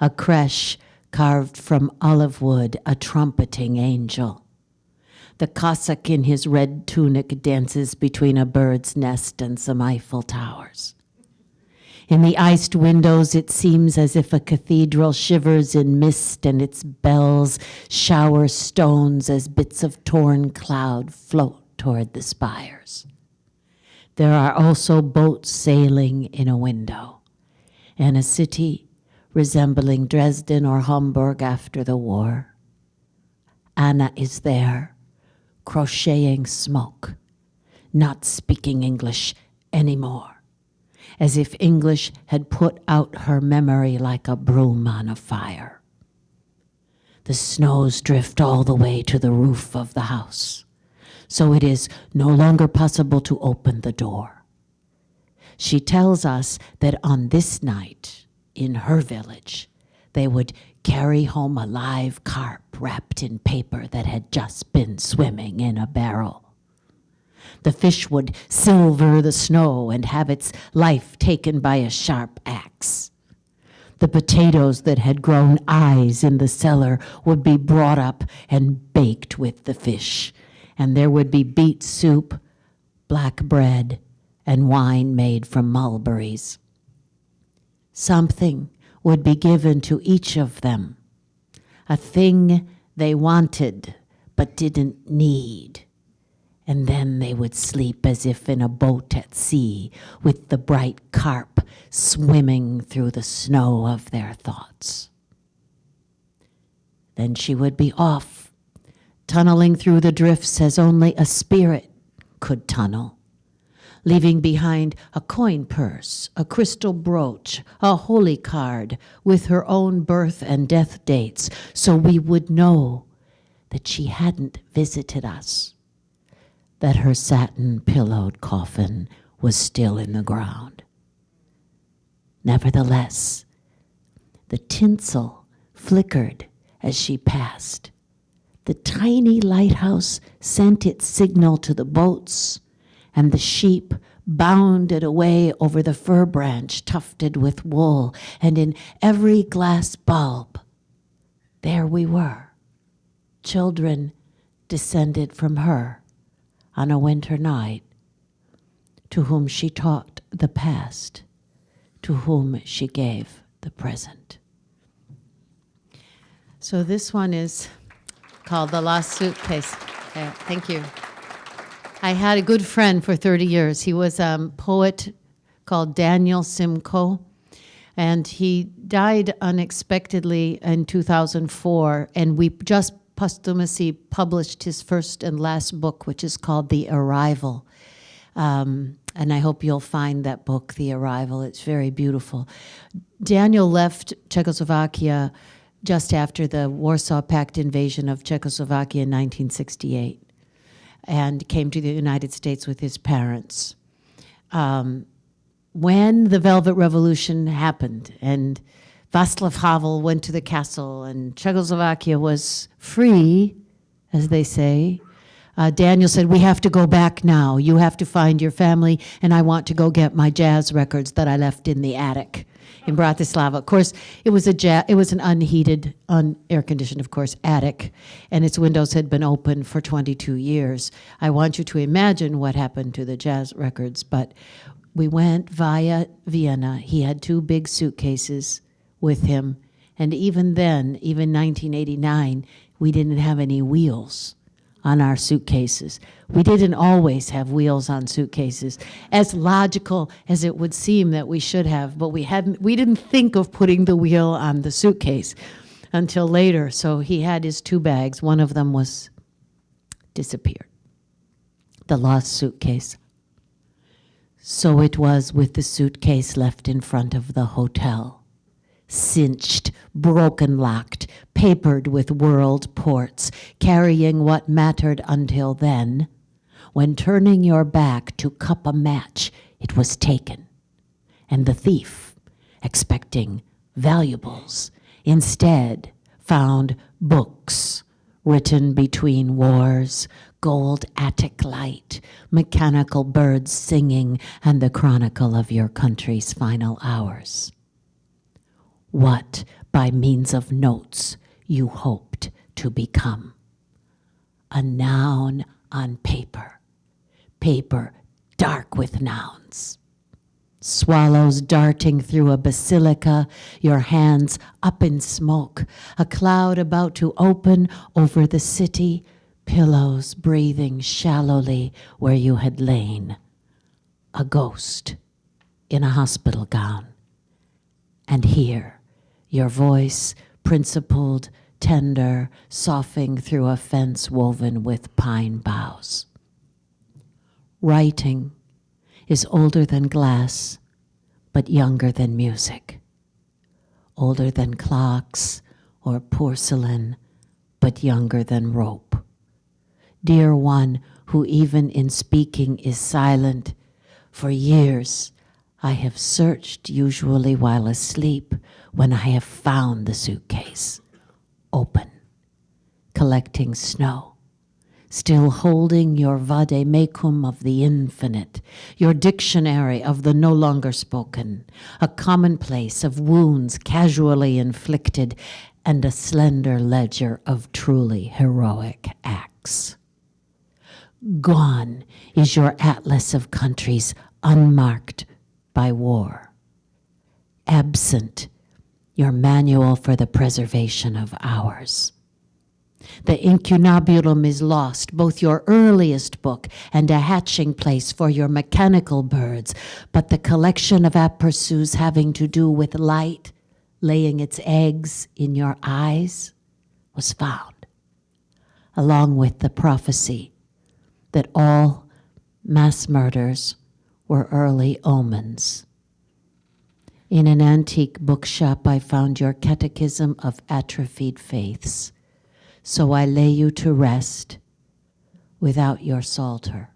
a crèche carved from olive wood, a trumpeting angel. The Cossack in his red tunic dances between a bird's nest and some Eiffel towers. In the iced windows, it seems as if a cathedral shivers in mist and its bells shower stones as bits of torn cloud float toward the spires. There are also boats sailing in a window, and a city resembling Dresden or Hamburg after the war. Anna is there, crocheting smoke, not speaking English anymore, as if English had put out her memory like a broom on a fire. The snows drift all the way to the roof of the house, so it is no longer possible to open the door. She tells us that on this night, in her village, they would carry home a live carp wrapped in paper that had just been swimming in a barrel. The fish would silver the snow and have its life taken by a sharp axe. The potatoes that had grown eyes in the cellar would be brought up and baked with the fish, and there would be beet soup, black bread, and wine made from mulberries. Something would be given to each of them, a thing they wanted but didn't need, and then they would sleep as if in a boat at sea, with the bright carp swimming through the snow of their thoughts. Then she would be off, tunneling through the drifts as only a spirit could tunnel, leaving behind a coin purse, a crystal brooch, a holy card with her own birth and death dates, so we would know that she hadn't visited us, that her satin-pillowed coffin was still in the ground. Nevertheless, the tinsel flickered as she passed. The tiny lighthouse sent its signal to the boats, and the sheep bounded away over the fir branch tufted with wool, and in every glass bulb, there we were, children descended from her on a winter night, to whom she taught the past, to whom she gave the present. So this one is called The Lost Suitcase. Thank you. I had a good friend for 30 years. He was a poet called Daniel Simcoe, and he died unexpectedly in 2004, and we just posthumously published his first and last book, which is called The Arrival. And I hope you'll find that book, The Arrival. It's very beautiful. Daniel left Czechoslovakia just after the Warsaw Pact invasion of Czechoslovakia in 1968. And came to the United States with his parents. When the Velvet Revolution happened and Václav Havel went to the castle and Czechoslovakia was free, as they say, Daniel said, "We have to go back now. You have to find your family, and I want to go get my jazz records that I left in the attic in Bratislava." Of course, it was an unheated, air-conditioned, of course, attic, and its windows had been open for 22 years. I want you to imagine what happened to the jazz records, but we went via Vienna. He had 2 big suitcases with him, and even then, even 1989, we didn't have any wheels on our suitcases. We didn't always have wheels on suitcases, as logical as it would seem that we should have, but we didn't think of putting the wheel on the suitcase until later. So he had his 2 bags. One of them was disappeared. The lost suitcase. So it was with the suitcase left in front of the hotel. Cinched, broken locked, papered with world ports, carrying what mattered until then. When turning your back to cup a match, it was taken. And the thief, expecting valuables, instead found books written between wars, gold attic light, mechanical birds singing, and the chronicle of your country's final hours. What, by means of notes, you hoped to become. A noun on paper, paper dark with nouns. Swallows darting through a basilica, your hands up in smoke, a cloud about to open over the city, pillows breathing shallowly where you had lain. A ghost in a hospital gown. And here, your voice, principled, tender, soughing through a fence woven with pine boughs. Writing is older than glass, but younger than music. Older than clocks or porcelain, but younger than rope. Dear one who even in speaking is silent, for years I have searched, usually while asleep, when I have found the suitcase, open, collecting snow, still holding your vade-mecum of the infinite, your dictionary of the no longer spoken, a commonplace of wounds casually inflicted, and a slender ledger of truly heroic acts. Gone is your atlas of countries unmarked by war. Absent your manual for the preservation of ours. The incunabulum is lost, both your earliest book and a hatching place for your mechanical birds, but the collection of aperçus having to do with light laying its eggs in your eyes was found, along with the prophecy that all mass murders were early omens. In an antique bookshop, I found your Catechism of Atrophied Faiths, so I lay you to rest without your psalter,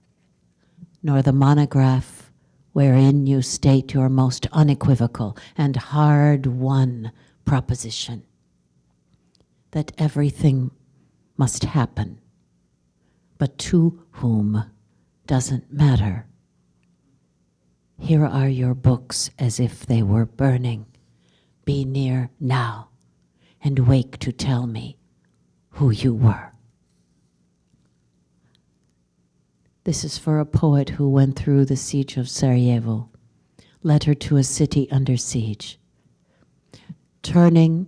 nor the monograph wherein you state your most unequivocal and hard-won proposition that everything must happen, but to whom doesn't matter. Here are your books as if they were burning. Be near now and wake to tell me who you were. This is for a poet who went through the siege of Sarajevo, letter to a city under siege. Turning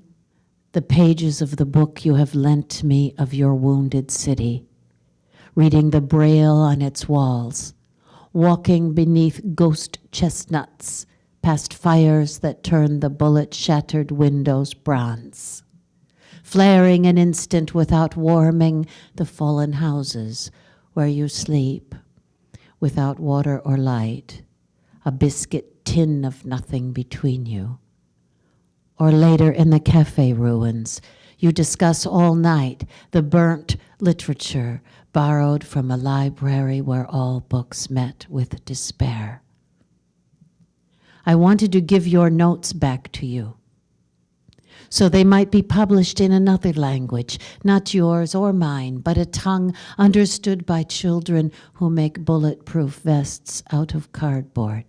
the pages of the book you have lent me of your wounded city, reading the braille on its walls, walking beneath ghost chestnuts, past fires that turn the bullet-shattered windows bronze, flaring an instant without warming the fallen houses where you sleep, without water or light, a biscuit tin of nothing between you. Or later in the cafe ruins, you discuss all night the burnt literature borrowed from a library where all books met with despair. I wanted to give your notes back to you, so they might be published in another language, not yours or mine, but a tongue understood by children who make bulletproof vests out of cardboard.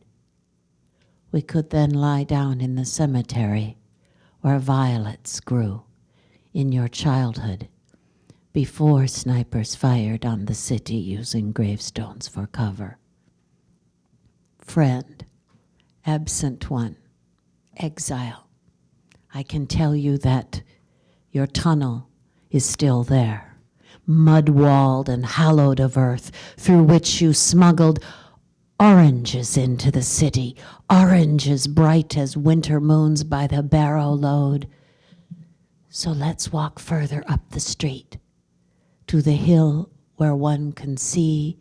We could then lie down in the cemetery where violets grew in your childhood, before snipers fired on the city using gravestones for cover. Friend, absent one, exile, I can tell you that your tunnel is still there, mud-walled and hallowed of earth, through which you smuggled oranges into the city, oranges bright as winter moons by the barrow load. So let's walk further up the street, to the hill where one can see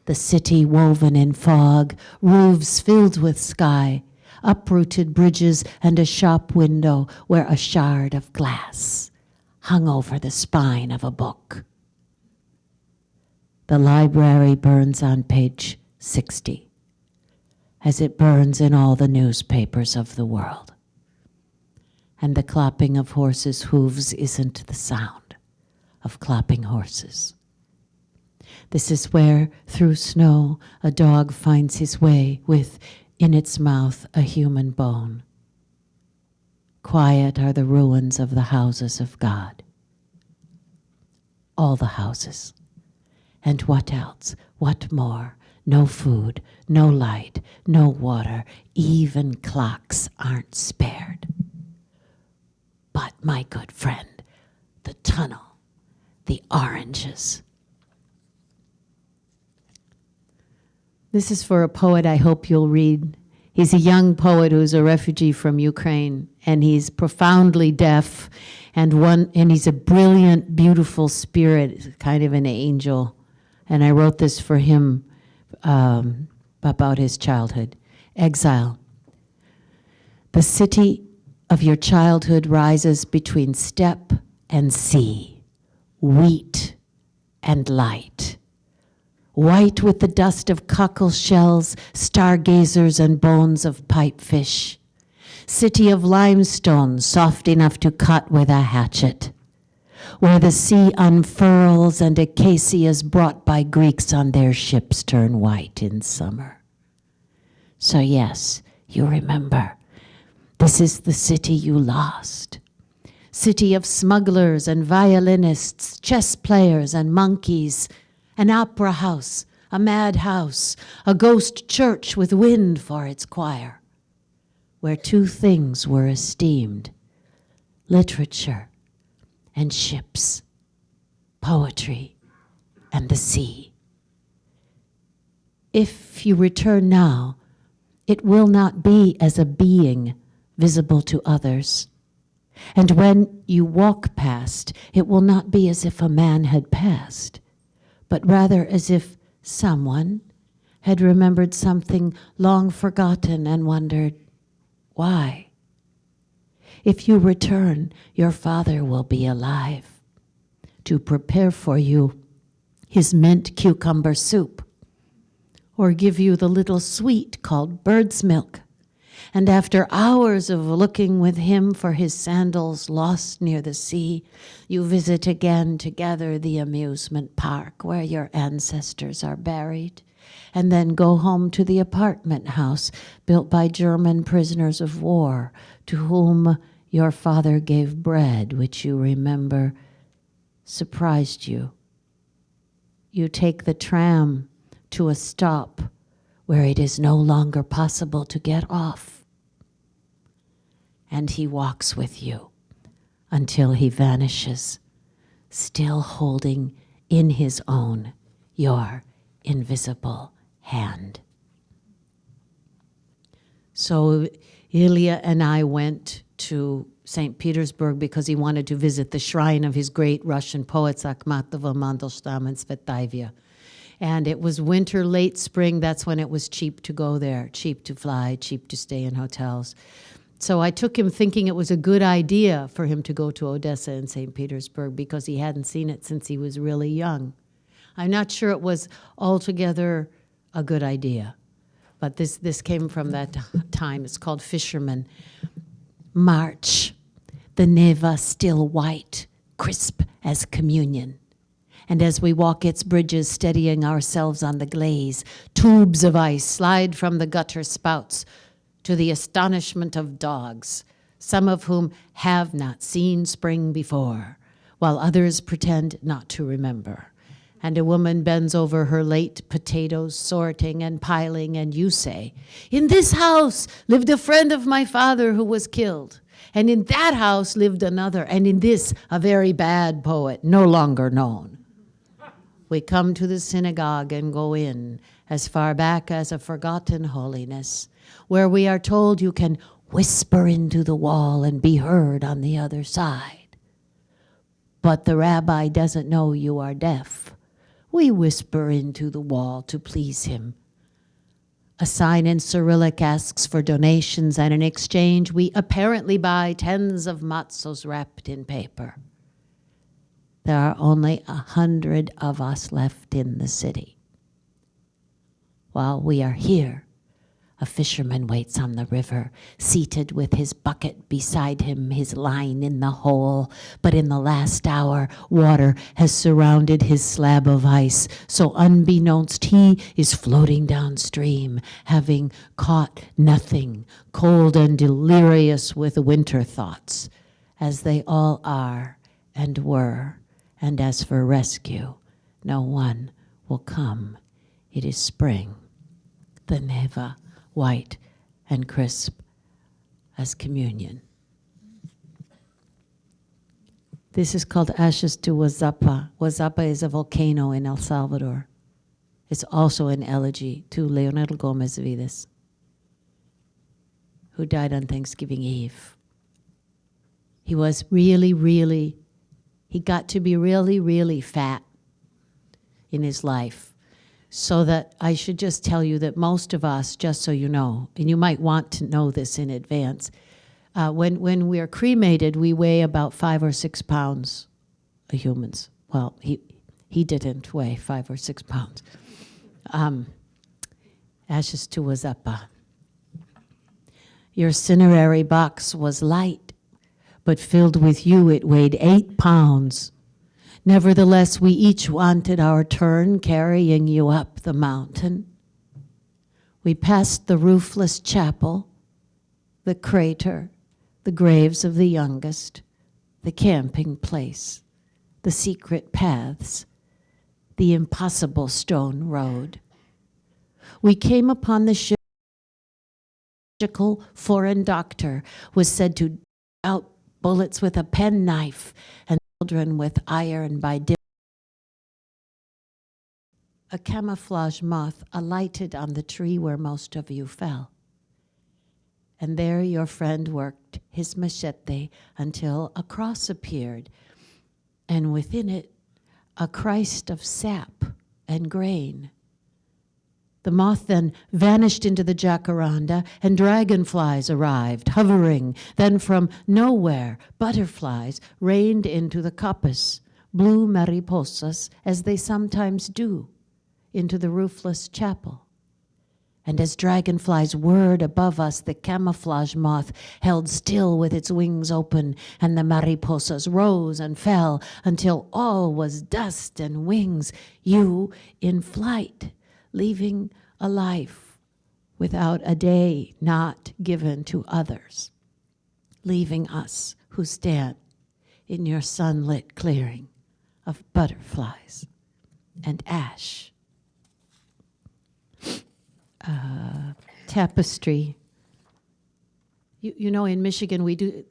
the city woven in fog, roofs filled with sky, uprooted bridges, and a shop window where a shard of glass hung over the spine of a book. The library burns on page 60, as it burns in all the newspapers of the world. And the clopping of horses' hooves isn't the sound of clopping horses. This is where, through snow, a dog finds his way with, in its mouth, a human bone. Quiet are the ruins of the houses of God. All the houses. And what else? What more? No food, no light, no water, even clocks aren't spared. But, my good friend, the tunnel, the oranges. This is for a poet I hope you'll read. He's a young poet who's a refugee from Ukraine, and he's profoundly deaf, and he's a brilliant, beautiful spirit, kind of an angel. And I wrote this for him about his childhood. Exile. The city of your childhood rises between steppe and sea, wheat and light, white with the dust of cockle shells, stargazers, and bones of pipefish. City of limestone, soft enough to cut with a hatchet, where the sea unfurls and acacias brought by Greeks on their ships turn white in summer. So yes, you remember, this is the city you lost. City of smugglers and violinists, chess players and monkeys, an opera house, a madhouse, a ghost church with wind for its choir, where two things were esteemed, literature and ships. poetry, and the sea. If you return now, it will not be as a being visible to others. And when you walk past, it will not be as if a man had passed, but rather as if someone had remembered something long forgotten and wondered, why? If you return, your father will be alive to prepare for you his mint cucumber soup, or give you the little sweet called bird's milk. And after hours of looking with him for his sandals lost near the sea, you visit again together the amusement park where your ancestors are buried, and then go home to the apartment house built by German prisoners of war, to whom your father gave bread, which you remember surprised you. You take the tram to a stop where it is no longer possible to get off. And he walks with you until he vanishes, still holding in his own your invisible hand. So Ilya and I went to St. Petersburg because he wanted to visit the shrine of his great Russian poets Akhmatova, Mandelstam, and Tsvetaeva. And it was winter, late spring. That's when it was cheap to go there, cheap to fly, cheap to stay in hotels. So I took him thinking it was a good idea for him to go to Odessa and St. Petersburg because he hadn't seen it since he was really young. I'm not sure it was altogether a good idea, but this came from that time. It's called Fisherman. March, the Neva still white, crisp as communion. And as we walk its bridges, steadying ourselves on the glaze, tubes of ice slide from the gutter spouts to the astonishment of dogs, some of whom have not seen spring before, while others pretend not to remember. And a woman bends over her late potatoes, sorting and piling, and you say, "In this house lived a friend of my father who was killed. And in that house lived another, and in this a very bad poet, no longer known." We come to the synagogue and go in as far back as a forgotten holiness, where we are told you can whisper into the wall and be heard on the other side. But the rabbi doesn't know you are deaf. We whisper into the wall to please him. A sign in Cyrillic asks for donations, and in exchange we apparently buy tens of matzos wrapped in paper. There are only 100 of us left in the city. While we are here, a fisherman waits on the river, seated with his bucket beside him, his line in the hole. But in the last hour, water has surrounded his slab of ice, so unbeknownst he is floating downstream, having caught nothing, cold and delirious with winter thoughts, as they all are and were. And as for rescue, no one will come. It is spring, the Neva, white and crisp as communion. This is called Ashes to Huazapa. Huazapa is a volcano in El Salvador. It's also an elegy to Leonel Gomez Vides, who died on Thanksgiving Eve. He was he got to be really fat in his life. So that I should just tell you that most of us, just so you know, and you might want to know this in advance, when we are cremated, we weigh about 5 or 6 pounds, humans. Well, he didn't weigh 5 or 6 pounds. Ashes to Huazapa. Your cinerary box was light, but filled with you it weighed 8 pounds. Nevertheless, we each wanted our turn, carrying you up the mountain. We passed the roofless chapel, the crater, the graves of the youngest, the camping place, the secret paths, the impossible stone road. We came upon the ship. A foreign doctor was said to out bullets with a penknife, and children with iron by a camouflage moth alighted on the tree where most of you fell. And there your friend worked his machete until a cross appeared, and within it a Christ of sap and grain. The moth then vanished into the jacaranda, and dragonflies arrived, hovering. Then from nowhere, butterflies rained into the coppice, blue mariposas, as they sometimes do, into the roofless chapel. And as dragonflies whirred above us, the camouflage moth held still with its wings open, and the mariposas rose and fell until all was dust and wings, you in flight, leaving a life without a day not given to others, leaving us who stand in your sunlit clearing of butterflies and ash. Tapestry. You know, in Michigan,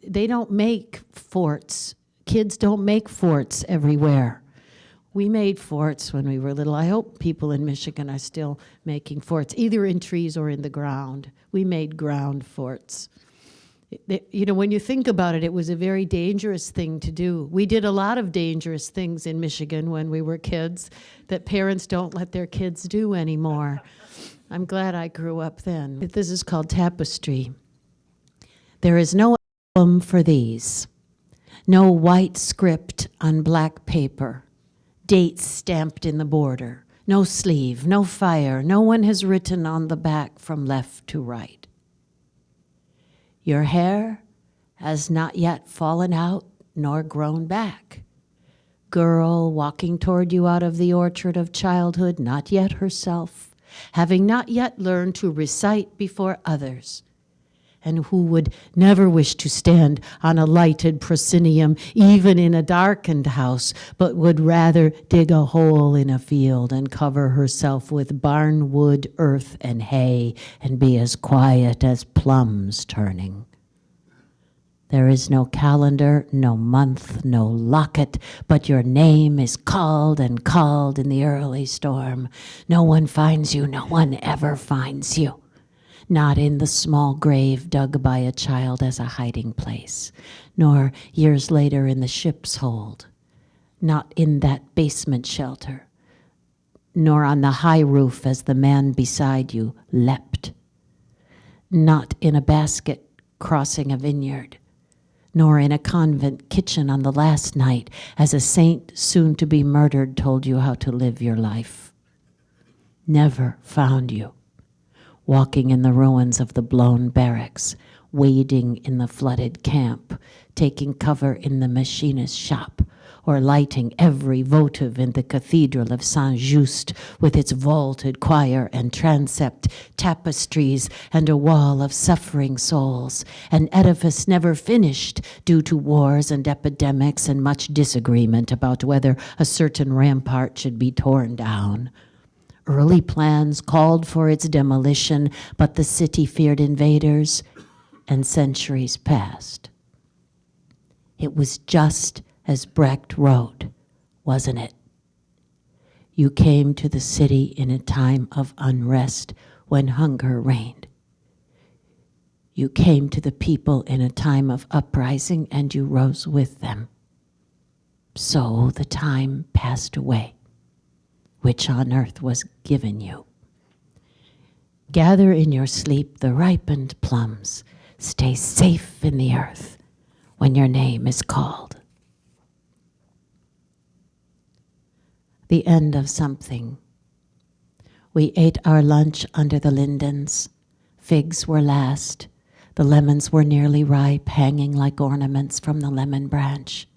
they don't make forts. Kids don't make forts everywhere. We made forts when we were little. I hope people in Michigan are still making forts, either in trees or in the ground. We made ground forts. You know, when you think about it, it was a very dangerous thing to do. We did a lot of dangerous things in Michigan when we were kids that parents don't let their kids do anymore. I'm glad I grew up then. This is called Tapestry. There is no album for these, no white script on black paper, dates stamped in the border, no sleeve, no fire, no one has written on the back from left to right. Your hair has not yet fallen out nor grown back. Girl walking toward you out of the orchard of childhood, not yet herself, having not yet learned to recite before others, and who would never wish to stand on a lighted proscenium, even in a darkened house, but would rather dig a hole in a field and cover herself with barn wood, earth, and hay, and be as quiet as plums turning. There is no calendar, no month, no locket, but your name is called and called in the early storm. No one finds you, no one ever finds you. Not in the small grave dug by a child as a hiding place, nor years later in the ship's hold, not in that basement shelter, nor on the high roof as the man beside you leapt, not in a basket crossing a vineyard, nor in a convent kitchen on the last night as a saint soon to be murdered told you how to live your life. Never found you, walking in the ruins of the blown barracks, wading in the flooded camp, taking cover in the machinist's shop, or lighting every votive in the cathedral of Saint-Just with its vaulted choir and transept, tapestries, and a wall of suffering souls, an edifice never finished due to wars and epidemics and much disagreement about whether a certain rampart should be torn down. Early plans called for its demolition, but the city feared invaders, and centuries passed. It was just as Brecht wrote, wasn't it? You came to the city in a time of unrest when hunger reigned. You came to the people in a time of uprising and you rose with them. So the time passed away, which on earth was given you. Gather in your sleep the ripened plums. Stay safe in the earth when your name is called. The end of something. We ate our lunch under the lindens. Figs were last. The lemons were nearly ripe, hanging like ornaments from the lemon branch.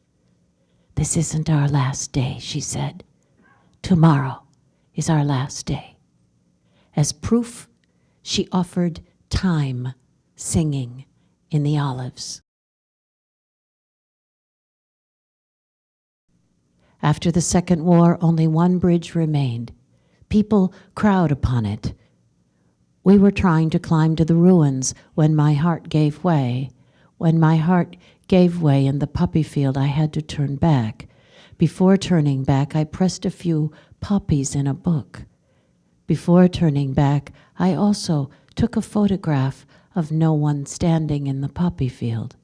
This isn't our last day, she said. Tomorrow is our last day. As proof, she offered time singing in the olives. After the Second War, only one bridge remained. People crowd upon it. We were trying to climb to the ruins when my heart gave way. When my heart gave way in the poppy field, I had to turn back. Before turning back, I pressed a few poppies in a book. Before turning back, I also took a photograph of no one standing in the poppy field.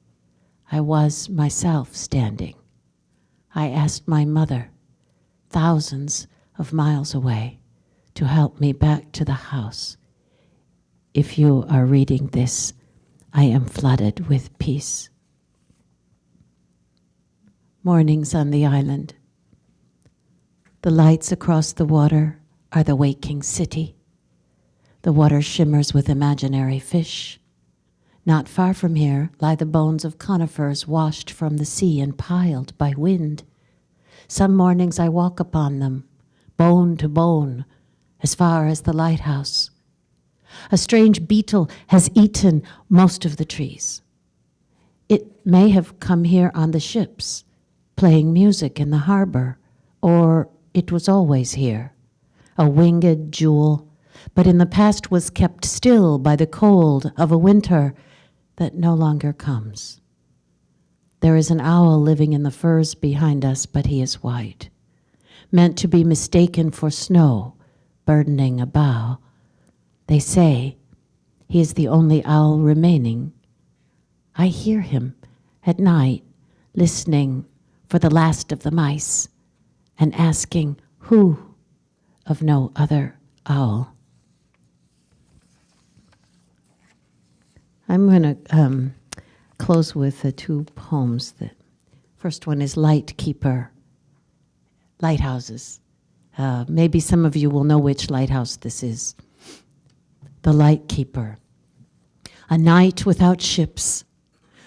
I was myself standing. I asked my mother, thousands of miles away, to help me back to the house. If you are reading this, I am flooded with peace. Mornings on the island. The lights across the water are the waking city. The water shimmers with imaginary fish. Not far from here lie the bones of conifers washed from the sea and piled by wind. Some mornings I walk upon them, bone to bone, as far as the lighthouse. A strange beetle has eaten most of the trees. It may have come here on the ships, playing music in the harbor, or it was always here, a winged jewel, but in the past was kept still by the cold of a winter that no longer comes. There is an owl living in the firs behind us, but he is white, meant to be mistaken for snow, burdening a bough. They say he is the only owl remaining. I hear him at night, listening for the last of the mice and asking who of no other owl. I'm going to close with the two poems. The first one is Light Keeper, Lighthouses. Maybe some of you will know which lighthouse this is. The Light Keeper. A night without ships,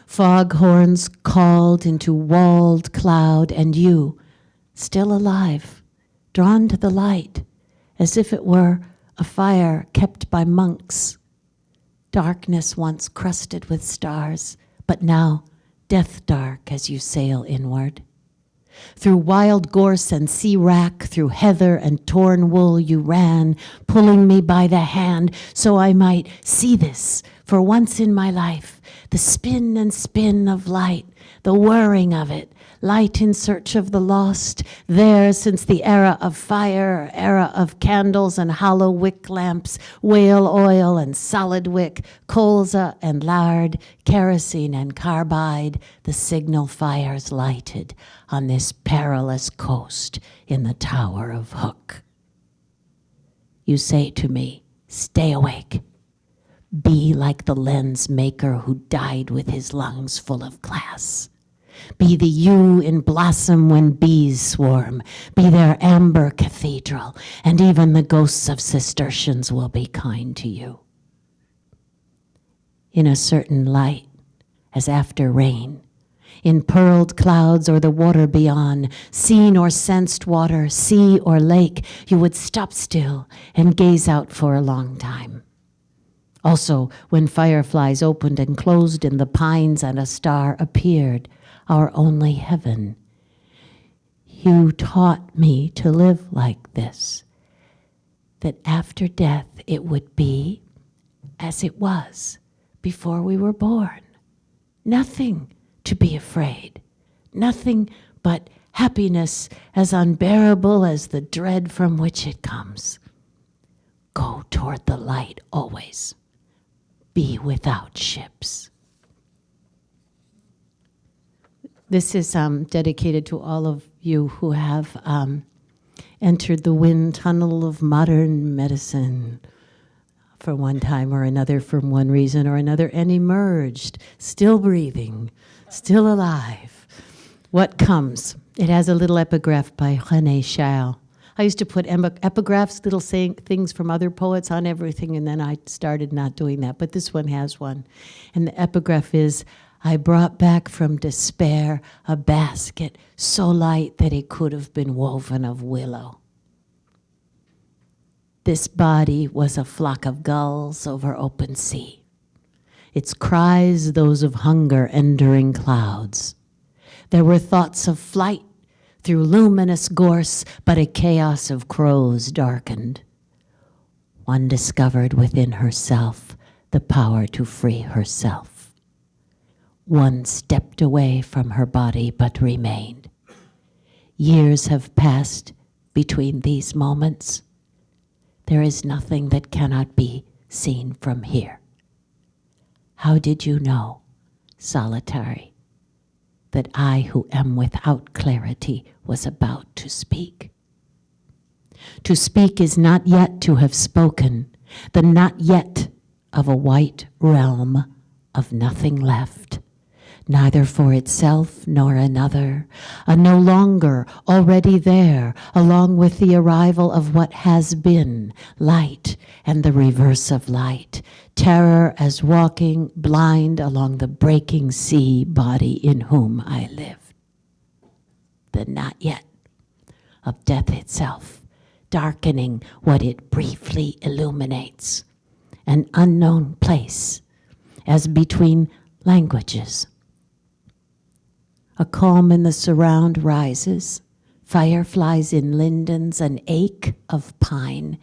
foghorns called into walled cloud, and you, still alive, drawn to the light, as if it were a fire kept by monks. Darkness once crusted with stars, but now death dark as you sail inward. Through wild gorse and sea wrack, through heather and torn wool you ran, pulling me by the hand so I might see this for once in my life, the spin and spin of light, the whirring of it, light in search of the lost, there since the era of fire, era of candles and hollow wick lamps, whale oil and solid wick, colza and lard, kerosene and carbide, the signal fires lighted on this perilous coast in the Tower of Hook. You say to me, stay awake. Be like the lens maker who died with his lungs full of glass. Be the yew in blossom when bees swarm. Be their amber cathedral, and even the ghosts of Cistercians will be kind to you. In a certain light, as after rain, in pearled clouds or the water beyond, seen or sensed water, sea or lake, you would stop still and gaze out for a long time. Also, when fireflies opened and closed in the pines and a star appeared, our only heaven. You taught me to live like this, that after death it would be as it was before we were born. Nothing to be afraid, nothing but happiness as unbearable as the dread from which it comes. Go toward the light always. Be without ships. This is dedicated to all of you who have entered the wind tunnel of modern medicine for one time or another, for one reason or another, and emerged, still breathing, still alive. What comes? It has a little epigraph by René Char. I used to put epigraphs, little things from other poets on everything, and then I started not doing that, but this one has one. And the epigraph is, I brought back from despair a basket so light that it could have been woven of willow. This body was a flock of gulls over open sea. Its cries those of hunger entering clouds. There were thoughts of flight through luminous gorse, but a chaos of crows darkened. One discovered within herself the power to free herself. One stepped away from her body but remained. Years have passed between these moments. There is nothing that cannot be seen from here. How did you know, solitary, that I who am without clarity was about to speak? To speak is not yet to have spoken, the not yet of a white realm of nothing left, neither for itself nor another, a no longer already there, along with the arrival of what has been, light and the reverse of light, terror as walking blind along the breaking sea body in whom I live. The not yet of death itself, darkening what it briefly illuminates, an unknown place as between languages. A calm in the surround rises, fireflies in lindens, an ache of pine.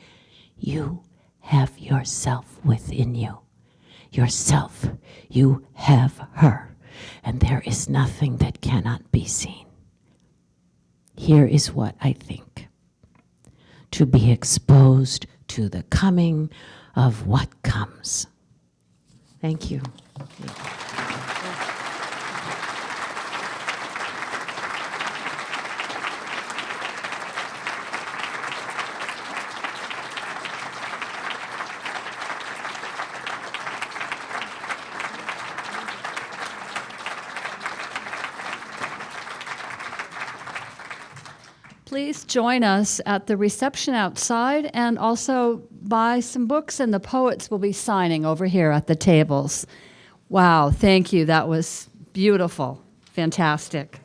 You have yourself within you. Yourself, you have her, and there is nothing that cannot be seen. Here is what I think. To be exposed to the coming of what comes. Thank you. Please join us at the reception outside and also buy some books, and the poets will be signing over here at the tables. Wow, thank you. That was beautiful. Fantastic.